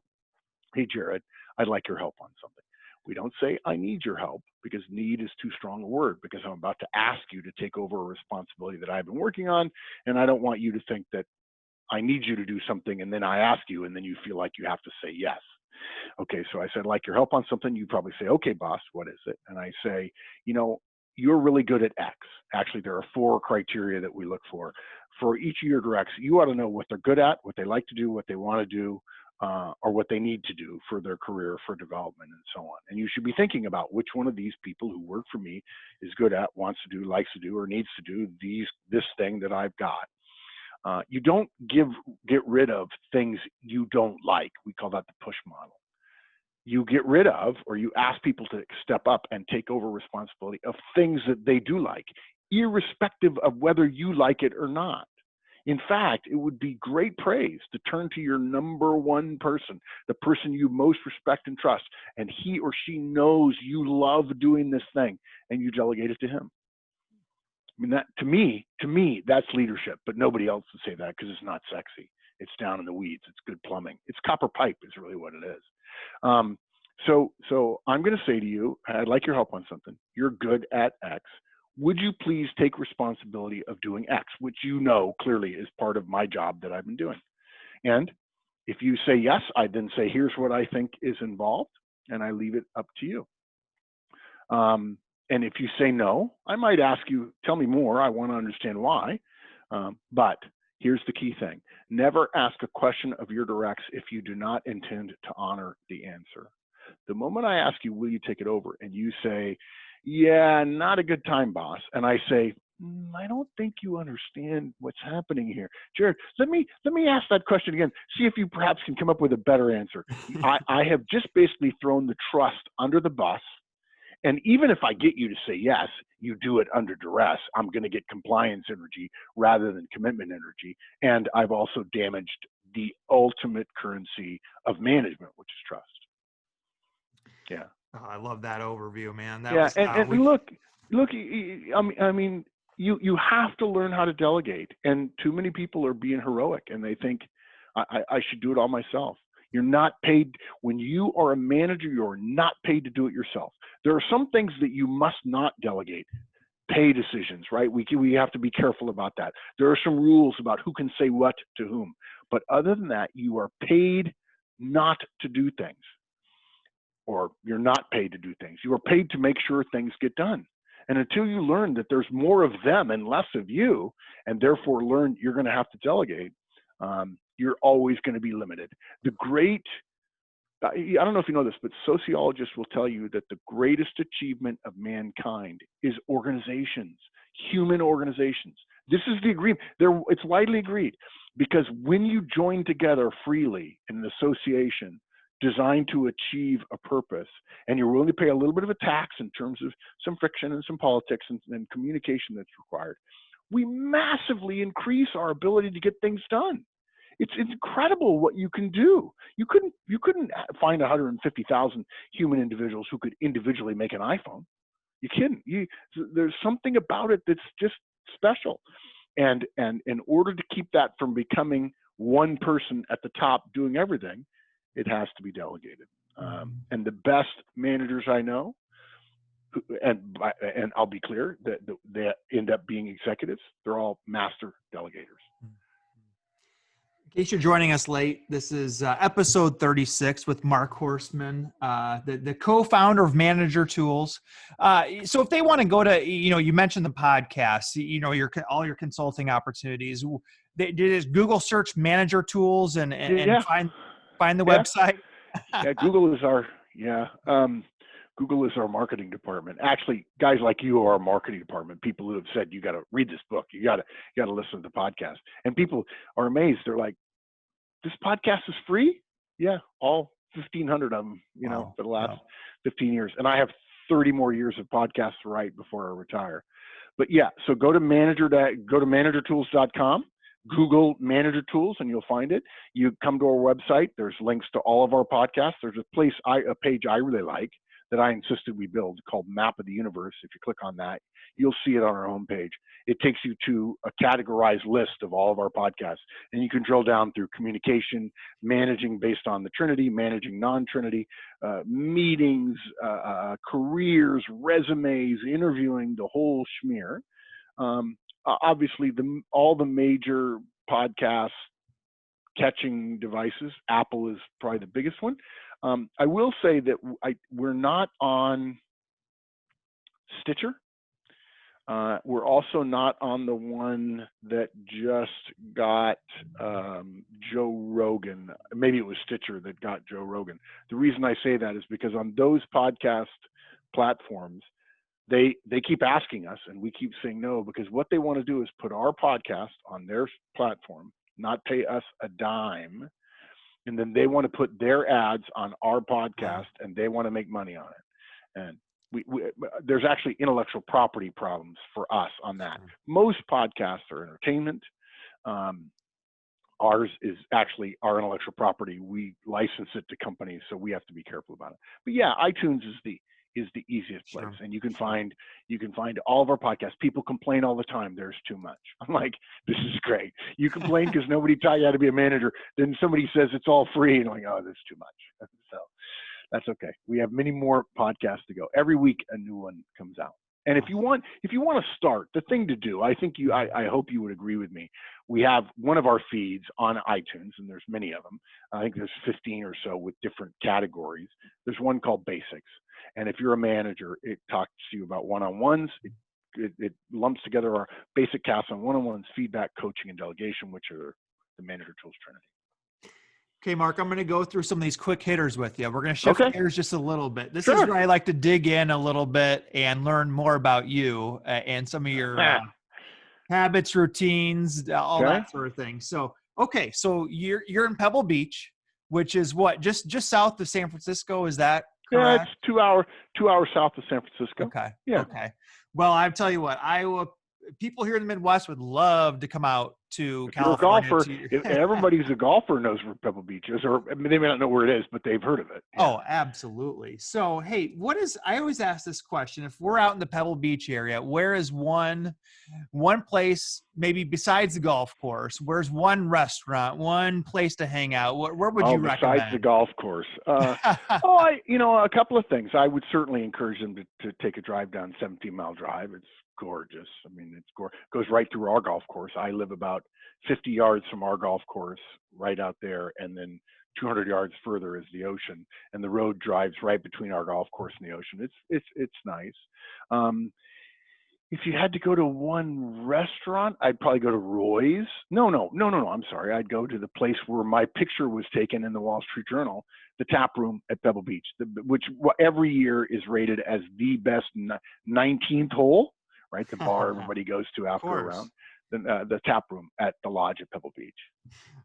hey, Jared, I'd like your help on something. We don't say, I need your help, because need is too strong a word, because I'm about to ask you to take over a responsibility that I've been working on, and I don't want you to think that I need you to do something and then I ask you and then you feel like you have to say yes. Okay, so I said, like your help on something. You probably say, okay, boss, what is it? And I say, you're really good at X. Actually, there are 4 criteria that we look for. For each of your directs, you ought to know what they're good at, what they like to do, what they want to do, or what they need to do for their career, for development, and so on. And you should be thinking about which one of these people who work for me is good at, wants to do, likes to do, or needs to do this thing that I've got. You don't get rid of things you don't like. We call that the push model. You get rid of, or you ask people to step up and take over responsibility of things that they do like, irrespective of whether you like it or not. In fact, it would be great praise to turn to your number one person, the person you most respect and trust, and he or she knows you love doing this thing, and you delegate it to him. I mean, that to me, that's leadership, but nobody else would say that because it's not sexy. It's down in the weeds. It's good plumbing. It's copper pipe is really what it is. So I'm going to say to you, I'd like your help on something. You're good at X. Would you please take responsibility of doing X, which you know clearly is part of my job that I've been doing? And if you say yes, I then say, here's what I think is involved, and I leave it up to you. And if you say no, I might ask you, tell me more. I want to understand why. But Here's the key thing. Never ask a question of your directs if you do not intend to honor the answer. The moment I ask you, will you take it over? And you say, yeah, not a good time, boss. And I say, I don't think you understand what's happening here. Jared, let me ask that question again. See if you perhaps can come up with a better answer. I have just basically thrown the trust under the bus. And even if I get you to say yes, you do it under duress, I'm going to get compliance energy rather than commitment energy. And I've also damaged the ultimate currency of management, which is trust. Yeah. Oh, I love that overview, man. That Yeah. was And look, I mean, you have to learn how to delegate. And too many people are being heroic and they think I should do it all myself. You're not paid. When you are a manager, you're not paid to do it yourself. There are some things that you must not delegate. Pay decisions, right? We have to be careful about that. There are some rules about who can say what to whom. But other than that, you are paid not to do things, or you're not paid to do things. You are paid to make sure things get done. And until you learn that there's more of them and less of you, and therefore learn you're going to have to delegate, you're always going to be limited. I don't know if you know this, but sociologists will tell you that the greatest achievement of mankind is organizations, human organizations. This is the agreement. It's widely agreed, because when you join together freely in an association designed to achieve a purpose, and you're willing to pay a little bit of a tax in terms of some friction and some politics and communication that's required, we massively increase our ability to get things done. It's incredible what you can do. You couldn't find 150,000 human individuals who could individually make an iPhone. You couldn't. There's something about it that's just special. And in order to keep that from becoming one person at the top doing everything, it has to be delegated. And the best managers I know, and I'll be clear, that they end up being executives, they're all master delegators. In case you're joining us late, this is episode 36 with Mark Horstman, the co-founder of Manager Tools. So if they want to go to, you mentioned the podcast, all your consulting opportunities. They just Google search Manager Tools and find the website. Yeah, Google is our marketing department. Actually, guys like you are our marketing department. People who have said, you got to read this book, you got to listen to the podcast. And people are amazed. They're like, this podcast is free? Yeah, all 1,500 of them, for the last 15 years. And I have 30 more years of podcasts to write before I retire. But yeah, so go to managertools.com. Google Manager Tools and you'll find it. You come to our website. There's links to all of our podcasts. There's a page I really like that I insisted we build called Map of the Universe. If you click on that, you'll see it on our homepage. It takes you to a categorized list of all of our podcasts, and you can drill down through communication, managing based on the Trinity, managing non-Trinity, meetings, careers, resumes, interviewing, the whole schmear. Obviously, all the major podcast catching devices. Apple is probably the biggest one. I will say that we're not on Stitcher. We're also not on the one that just got Joe Rogan. Maybe it was Stitcher that got Joe Rogan. The reason I say that is because on those podcast platforms, they keep asking us and we keep saying no, because what they want to do is put our podcast on their platform, not pay us a dime. And then they want to put their ads on our podcast and they want to make money on it. And there's actually intellectual property problems for us on that. Most podcasts are entertainment. Ours is actually our intellectual property. We license it to companies, so we have to be careful about it. But yeah, iTunes is the easiest place, and you can find all of our podcasts. People complain all the time there's too much. I'm like, this is great. You complain because nobody taught you how to be a manager. Then somebody says it's all free, and I'm like, oh, that's too much. So that's okay. We have many more podcasts to go. Every week a new one comes out. And if you want to start, the thing to do, I hope you would agree with me. We have one of our feeds on iTunes, and there's many of them. I think there's 15 or so with different categories. There's one called Basics. And if you're a manager, it talks to you about one-on-ones. It it lumps together our basic CAS on one-on-ones, feedback, coaching, and delegation, which are the manager tools trinity. Okay, Mark, I'm going to go through some of these quick hitters with you. We're going to shift Okay. gears just a little bit. This is Sure. where I like to dig in a little bit and learn more about you and some of your habits, routines, all Okay. that sort of thing. So, okay, so you're in Pebble Beach, which is what, just south of San Francisco. Is that Yeah, correct? it's 2 hours south of San Francisco. Okay. Yeah. Okay. Well, I tell you what, people here in the Midwest would love to come out to If you're a California. golfer, if everybody who's a golfer knows where Pebble Beach is, or I mean, they may not know where it is, but they've heard of it. Yeah. Oh, absolutely. So, hey, I always ask this question. If we're out in the Pebble Beach area, where is one place, maybe besides the golf course, where's one restaurant, one place to hang out? Where would you recommend? Besides the golf course. A couple of things. I would certainly encourage them to take a drive down 17-mile drive. It's gorgeous. I mean, goes right through our golf course. I live about 50 yards from our golf course, right out there, and then 200 yards further is the ocean, and the road drives right between our golf course and the ocean. It's nice. If you had to go to one restaurant, I'd probably go to Roy's. No. I'm sorry. I'd go to the place where my picture was taken in the Wall Street Journal, the Tap Room at Pebble Beach, which every year is rated as the best 19th hole, right? The bar everybody goes to after a round. The Tap Room at the Lodge at Pebble Beach.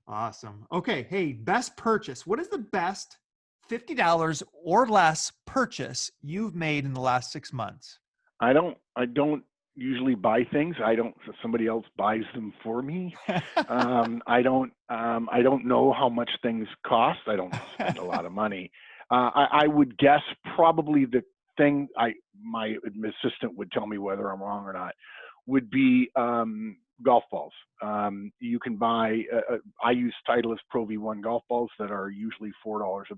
Awesome. Okay. Hey, best purchase. What is the best $50 or less purchase you've made in the last 6 months? I don't usually buy things. Somebody else buys them for me. I don't know how much things cost. I don't spend a lot of money. I would guess probably the thing my assistant would tell me whether I'm wrong or not would be golf balls. You can buy, I use Titleist Pro V1 golf balls that are usually $4 a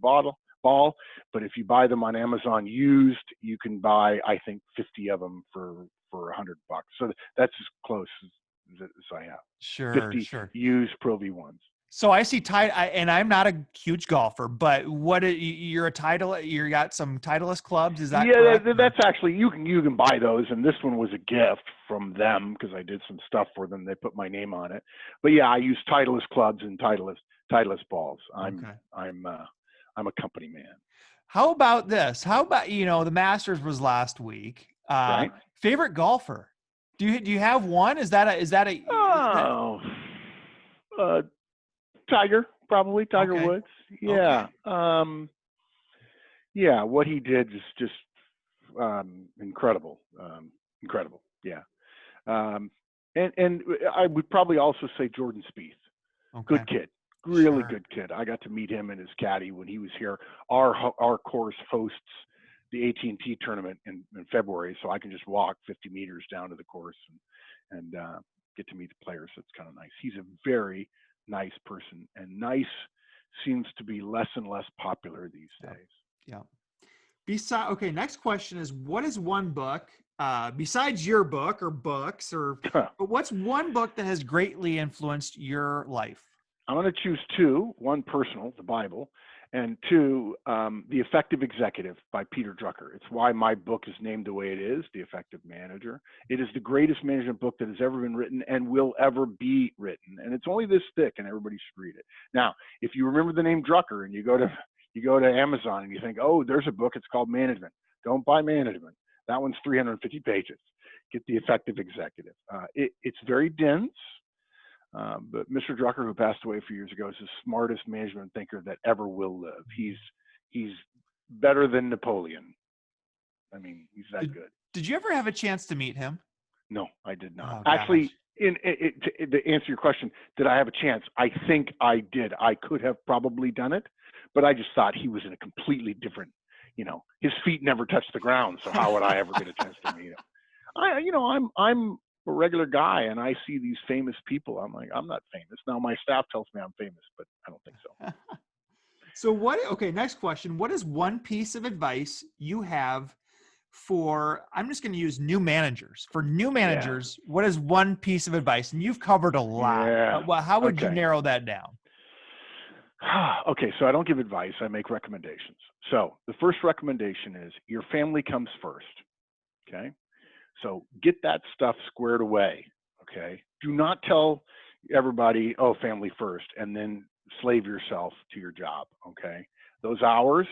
ball, but if you buy them on Amazon used, you can buy, I think, 50 of them for $100. So that's as close as I have. Sure, 50 sure. used Pro V1s. So I see and I'm not a huge golfer, but you got some Titleist clubs, is that correct? Yeah, that's actually, you can buy those, and this one was a gift from them because I did some stuff for them. They put my name on it. But yeah, I use Titleist clubs and Titleist balls. I'm a company man. How about this? How about, the Masters was last week. Right. Favorite golfer? Do you have one? Tiger, probably Tiger Okay. Woods. Yeah. Okay. Yeah, what he did is just incredible. Incredible. Yeah. And I would probably also say Jordan Spieth. Okay. Good kid. Really Sure. good kid. I got to meet him and his caddy when he was here. Our course hosts the AT&T tournament in February, so I can just walk 50 meters down to the course and get to meet the players. So it's kind of nice. He's a very nice person, and nice seems to be less and less popular these days. Yeah. Okay, next question is, what is one book, besides your book or books, but what's one book that has greatly influenced your life? I'm going to choose two. One, personal, the Bible, and two, The Effective Executive by Peter Drucker. It's why my book is named the way it is, The Effective Manager. It is the greatest management book that has ever been written and will ever be written. And it's only this thick, and everybody should read it. Now, if you remember the name Drucker and you go to Amazon and you think, oh, there's a book, it's called Management. Don't buy Management. That one's 350 pages. Get The Effective Executive. It's very dense. But Mr. Drucker, who passed away a few years ago, is the smartest management thinker that ever will live. He's better than Napoleon. I mean, he's that good. Did you ever have a chance to meet him? No, I did not. Oh, actually, to answer your question, did I have a chance? I think I did. I could have probably done it, but I just thought he was in a completely different, his feet never touched the ground. So how would I ever get a chance to meet him? I'm a regular guy, and I see these famous people. I'm like, I'm not famous. Now my staff tells me I'm famous, but I don't think so. So next question. What is one piece of advice you have I'm just going to use new managers. For new managers, What is one piece of advice? And you've covered a lot. Yeah. Well, how would you narrow that down? Okay, so I don't give advice. I make recommendations. So the first recommendation is your family comes first. Okay. So get that stuff squared away. Okay. Do not tell everybody, oh, family first, and then slave yourself to your job. Okay. Those hours,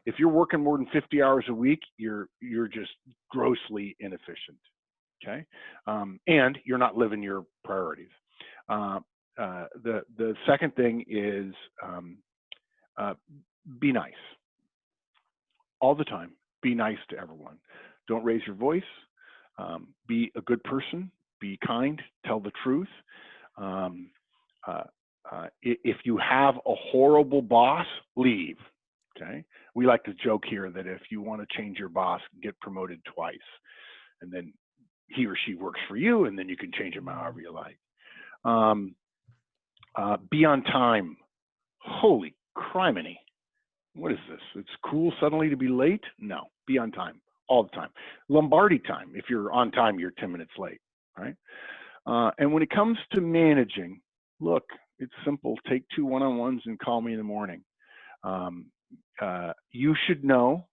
if you're working more than 50 hours a week, you're just grossly inefficient. Okay. And you're not living your priorities. The second thing is be nice all the time. Be nice to everyone. Don't raise your voice. Be a good person. Be kind. Tell the truth. If you have a horrible boss, leave. Okay. We like to joke here that if you want to change your boss, get promoted twice, and then he or she works for you, and then you can change them however you like. Be on time. Holy criminy. What is this? It's cool suddenly to be late? No, be on time all the time. Lombardi time. If you're on time, you're 10 minutes late, right? And when it comes to managing, look, it's simple. Take 2 one-on-ones and call me in the morning. You should know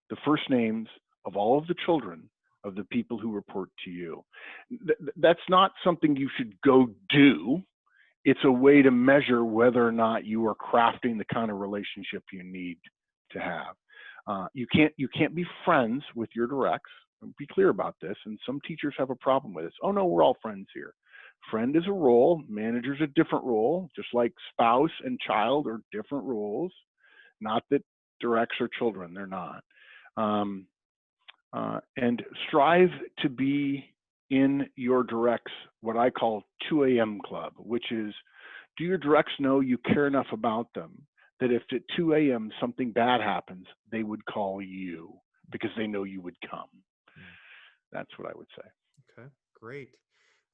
the first names of all of the children of the people who report to you. That's not something you should go do. It's a way to measure whether or not you are crafting the kind of relationship you need to have. You can't be friends with your directs. Be clear about this. And some teachers have a problem with this. Oh no, we're all friends here. Friend is a role. Manager's a different role. Just like spouse and child are different roles. Not that directs are children. They're not. And strive to be in your directs, what I call 2 a.m. club, which is, do your directs know you care enough about them that if at 2 a.m. something bad happens, they would call you because they know you would come. That's what I would say. Okay, great.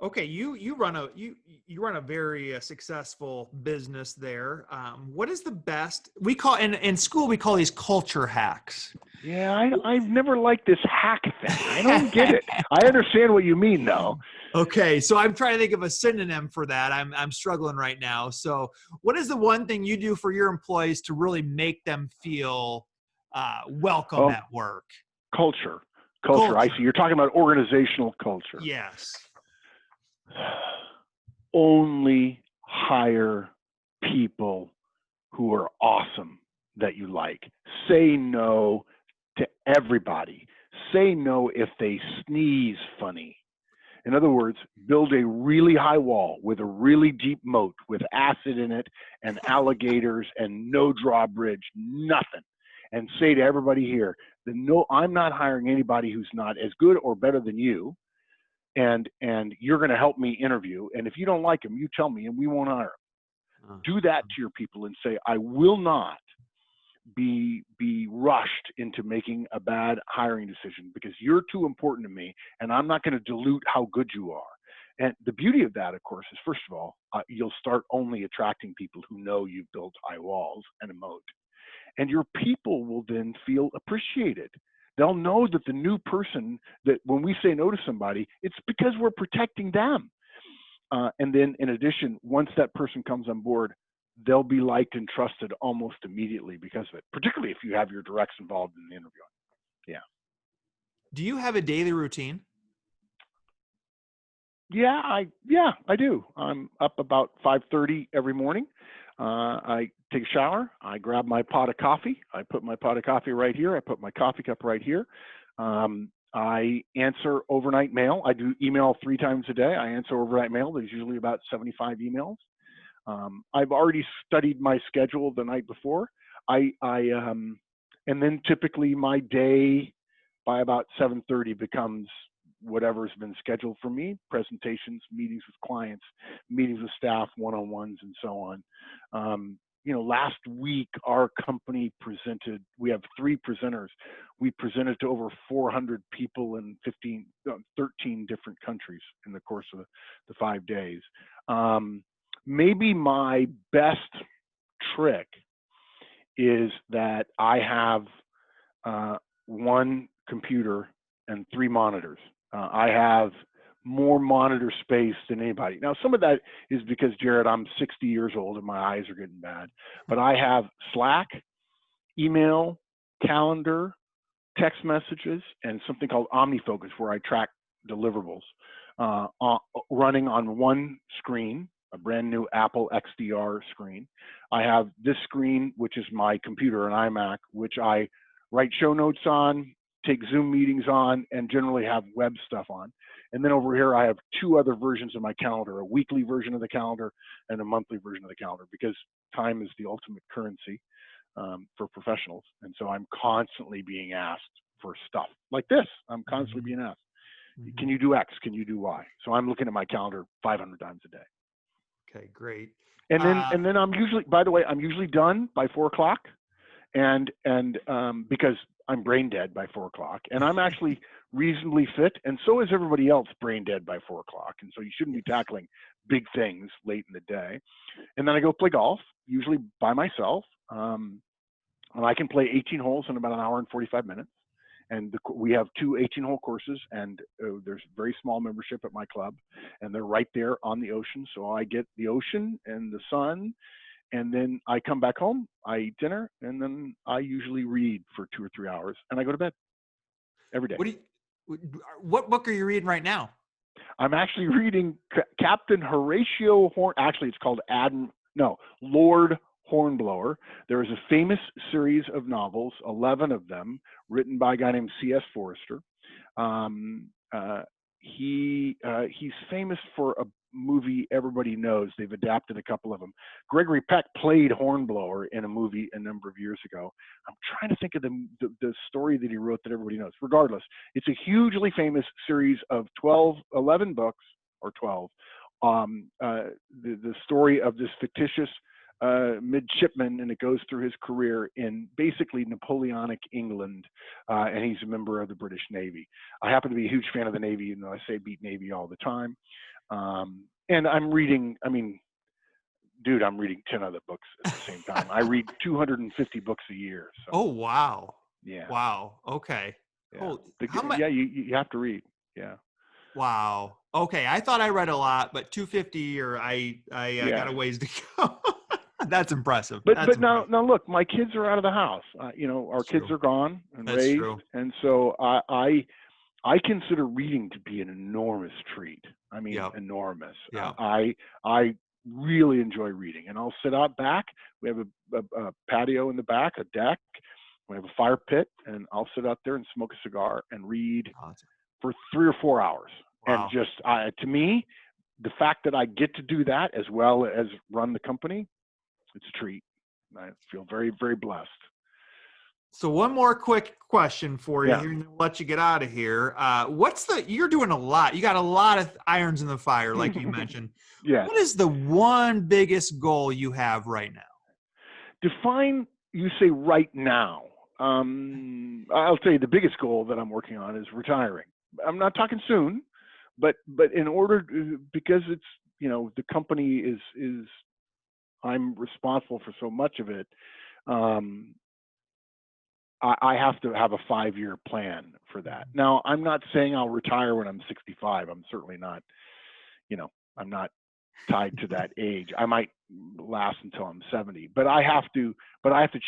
Okay, you run a very successful business there. What is the best we call in school? We call these culture hacks. Yeah, I've never liked this hack thing. I don't get it. I understand what you mean, though. Okay, so I'm trying to think of a synonym for that. I'm struggling right now. So, what is the one thing you do for your employees to really make them feel welcome at work? Culture. I see. You're talking about organizational culture. Yes. Only hire people who are awesome that you like. Say no to everybody. Say no if they sneeze funny. In other words, build a really high wall with a really deep moat with acid in it and alligators and no drawbridge, nothing. And say to everybody here, no, I'm not hiring anybody who's not as good or better than you. And you're going to help me interview. And if you don't like them, you tell me and we won't hire them. Do that to your people and say, I will not be rushed into making a bad hiring decision because you're too important to me and I'm not going to dilute how good you are. And the beauty of that, of course, is first of all, you'll start only attracting people who know you've built high walls and a moat. And your people will then feel appreciated. They'll know that the new person, that when we say no to somebody, it's because we're protecting them. And then in addition, once that person comes on board, they'll be liked and trusted almost immediately because of it, particularly if you have your directs involved in the interview. Yeah. Do you have a daily routine? Yeah, I do. I'm up about 5:30 every morning. I take a shower. I grab my pot of coffee. I put my pot of coffee right here. I put my coffee cup right here. I answer overnight mail. I do email 3 times a day. I answer overnight mail. There's usually about 75 emails. I've already studied my schedule the night before. And then typically my day by about 7:30 becomes whatever's been scheduled for me: presentations, meetings with clients, meetings with staff, one-on-ones, and so on. Last week our company presented. We have 3 presenters. We presented to over 400 people in 13 different countries in the course of the 5 days. Maybe my best trick is that I have 1 computer and 3 monitors. I have more monitor space than anybody. Now, some of that is because, Jared, I'm 60 years old and my eyes are getting bad. But I have Slack, email, calendar, text messages, and something called OmniFocus, where I track deliverables running on one screen, a brand new Apple XDR screen. I have this screen, which is my computer, an iMac, which I write show notes on, take Zoom meetings on, and generally have web stuff on. And then over here, I have two other versions of my calendar, a weekly version of the calendar and a monthly version of the calendar, because time is the ultimate currency for professionals. And so I'm constantly being asked for stuff like this. I'm constantly being asked, can you do X? Can you do Y? So I'm looking at my calendar 500 times a day. Okay, great. And then I'm usually, by the way, I'm usually done by 4 o'clock, and because I'm brain dead by 4 o'clock, and I'm actually reasonably fit, and so is everybody else brain dead by 4 o'clock. And so you shouldn't be tackling big things late in the day. And then I go play golf, usually by myself. And I can play 18 holes in about an hour and 45 minutes. And we have two 18-hole courses, and there's very small membership at my club, and they're right there on the ocean. So I get the ocean and the sun, and then I come back home, I eat dinner, and then I usually read for 2 or 3 hours, and I go to bed every day. What book are you reading right now? I'm actually reading Captain Horatio Horn. Actually, it's called Lord Hornblower. There is a famous series of novels, 11 of them, written by a guy named C.S. Forester. He's famous for a movie everybody knows. They've adapted a couple of them. Gregory Peck played Hornblower in a movie a number of years ago. I'm trying to think of the story that he wrote that everybody knows. Regardless, it's a hugely famous series of 11 books, or 12. The story of this fictitious midshipman, and it goes through his career in basically Napoleonic England, and he's a member of the British Navy. I happen to be a huge fan of the Navy, and I say beat Navy all the time. And I'm reading, dude, I'm reading 10 other books at the same time. I read 250 books a year. So. Oh, wow. Yeah. Wow. Okay. Yeah. Oh, you have to read. Yeah. Wow. Okay. I thought I read a lot, but 250, or I got a ways to go. That's impressive. But now look, my kids are out of the house. Our kids are gone and That's raised. true. And so I consider reading to be an enormous treat. Enormous. Yeah. I really enjoy reading, and I'll sit out back. We have a patio in the back, a deck. We have a fire pit, and I'll sit out there and smoke a cigar and read for 3 or 4 hours. Wow. And just to me, the fact that I get to do that as well as run the company, it's a treat. I feel very, very blessed. So one more quick question for you here, and then we'll let you get out of here. You're doing a lot. You got a lot of irons in the fire, like you mentioned. Yeah. What is the one biggest goal you have right now? Define, you say right now. I'll tell you the biggest goal that I'm working on is retiring. I'm not talking soon, but in order, because it's, the company is I'm responsible for so much of it. I have to have a 5-year plan for that. Now, I'm not saying I'll retire when I'm 65. I'm certainly not, I'm not tied to that age. I might last until I'm 70, but I have to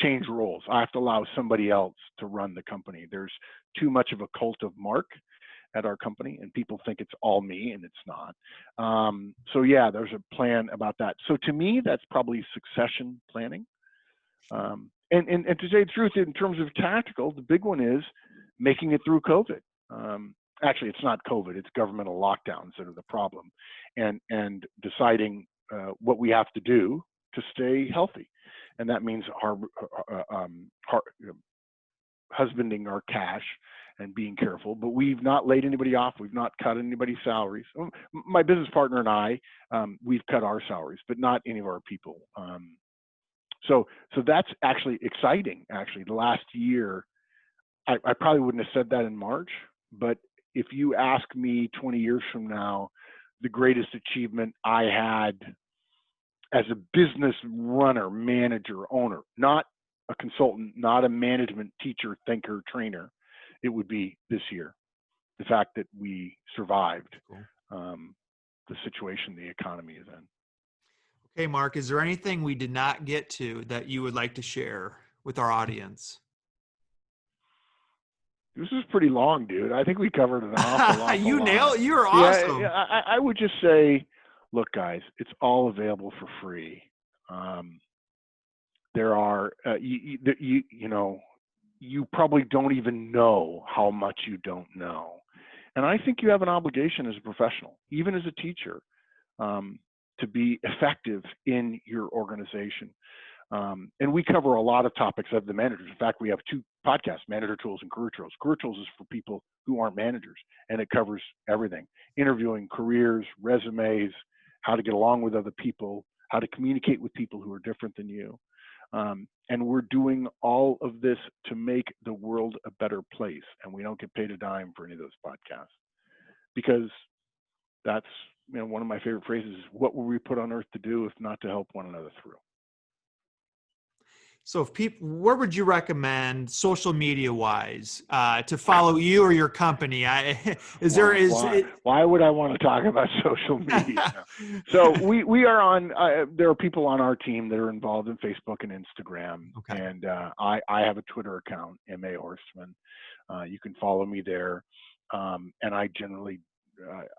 change roles. I have to allow somebody else to run the company. There's too much of a cult of Mark at our company, and people think it's all me, and it's not. So yeah, there's a plan about that. So to me, that's probably succession planning. And to say the truth, in terms of tactical, the big one is making it through COVID. Actually, it's not COVID; it's governmental lockdowns that are the problem, and deciding what we have to do to stay healthy, and that means husbanding our cash and being careful. But we've not laid anybody off. We've not cut anybody's salaries. My business partner and I, we've cut our salaries, but not any of our people. So that's actually exciting. Actually, the last year, I probably wouldn't have said that in March, but if you ask me 20 years from now, the greatest achievement I had as a business runner, manager, owner, not a consultant, not a management teacher, thinker, trainer, it would be this year. The fact that we survived the situation the economy is in. Okay, Mark, is there anything we did not get to that you would like to share with our audience? This is pretty long, dude. I think we covered an awful lot. You nailed. You are Yeah, awesome. I would just say, look, guys, it's all available for free. There are, you know, you probably don't even know how much you don't know. And I think you have an obligation as a professional, even as a teacher, to be effective in your organization. And we cover a lot of topics of the managers. In fact, we have 2 podcasts, Manager Tools and Career Tools. Career Tools is for people who aren't managers, and it covers everything: interviewing, careers, resumes, how to get along with other people, how to communicate with people who are different than you. And we're doing all of this to make the world a better place. And we don't get paid a dime for any of those podcasts, because that's, you know, one of my favorite phrases is, what were we put on earth to do if not to help one another through? So if people, where would you recommend social media wise to follow you or your company? Why would I want to talk about social media? So we are on, there are people on our team that are involved in Facebook and Instagram. Okay. And I have a Twitter account, M.A. Horstman. You can follow me there. And I generally,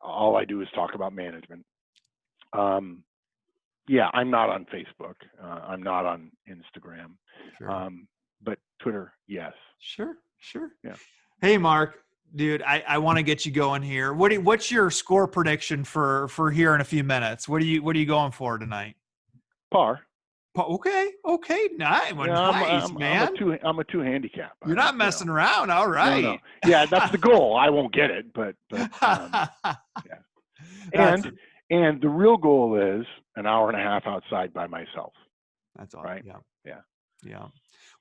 all I do is talk about management. Yeah, I'm not on Facebook. I'm not on Instagram. Sure. But Twitter, yes. Sure. Yeah. Hey, Mark, dude, I want to get you going here. What's your score prediction for here in a few minutes? What are you going for tonight? Par. Okay. Nice. Well, Yeah, nice, man. I'm a 2 handicap. You're not messing around. All right. No. Yeah, that's the goal. I won't get it, but yeah. And the real goal is an hour and a half outside by myself. That's all right. Yeah.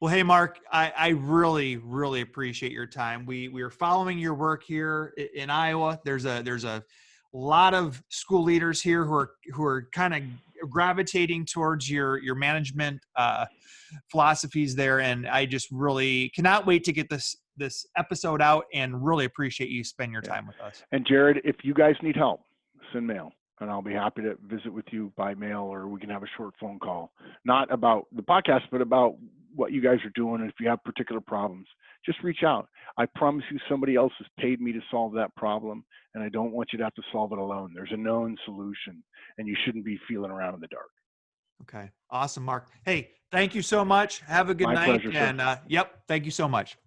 Well, hey, Mark, I really, really appreciate your time. We are following your work here in Iowa. There's a lot of school leaders here who are kind of gravitating towards your management philosophies there, and I just really cannot wait to get this episode out, and really appreciate you spending your time with us. And Jared, if you guys need help, send mail, and I'll be happy to visit with you by mail, or we can have a short phone call, not about the podcast, but about what you guys are doing. And if you have particular problems, just reach out. I promise you, somebody else has paid me to solve that problem, and I don't want you to have to solve it alone. There's a known solution, and you shouldn't be feeling around in the dark. Okay. Awesome, Mark. Hey, thank you so much. Have a good night. My pleasure, sir. And yep, thank you so much.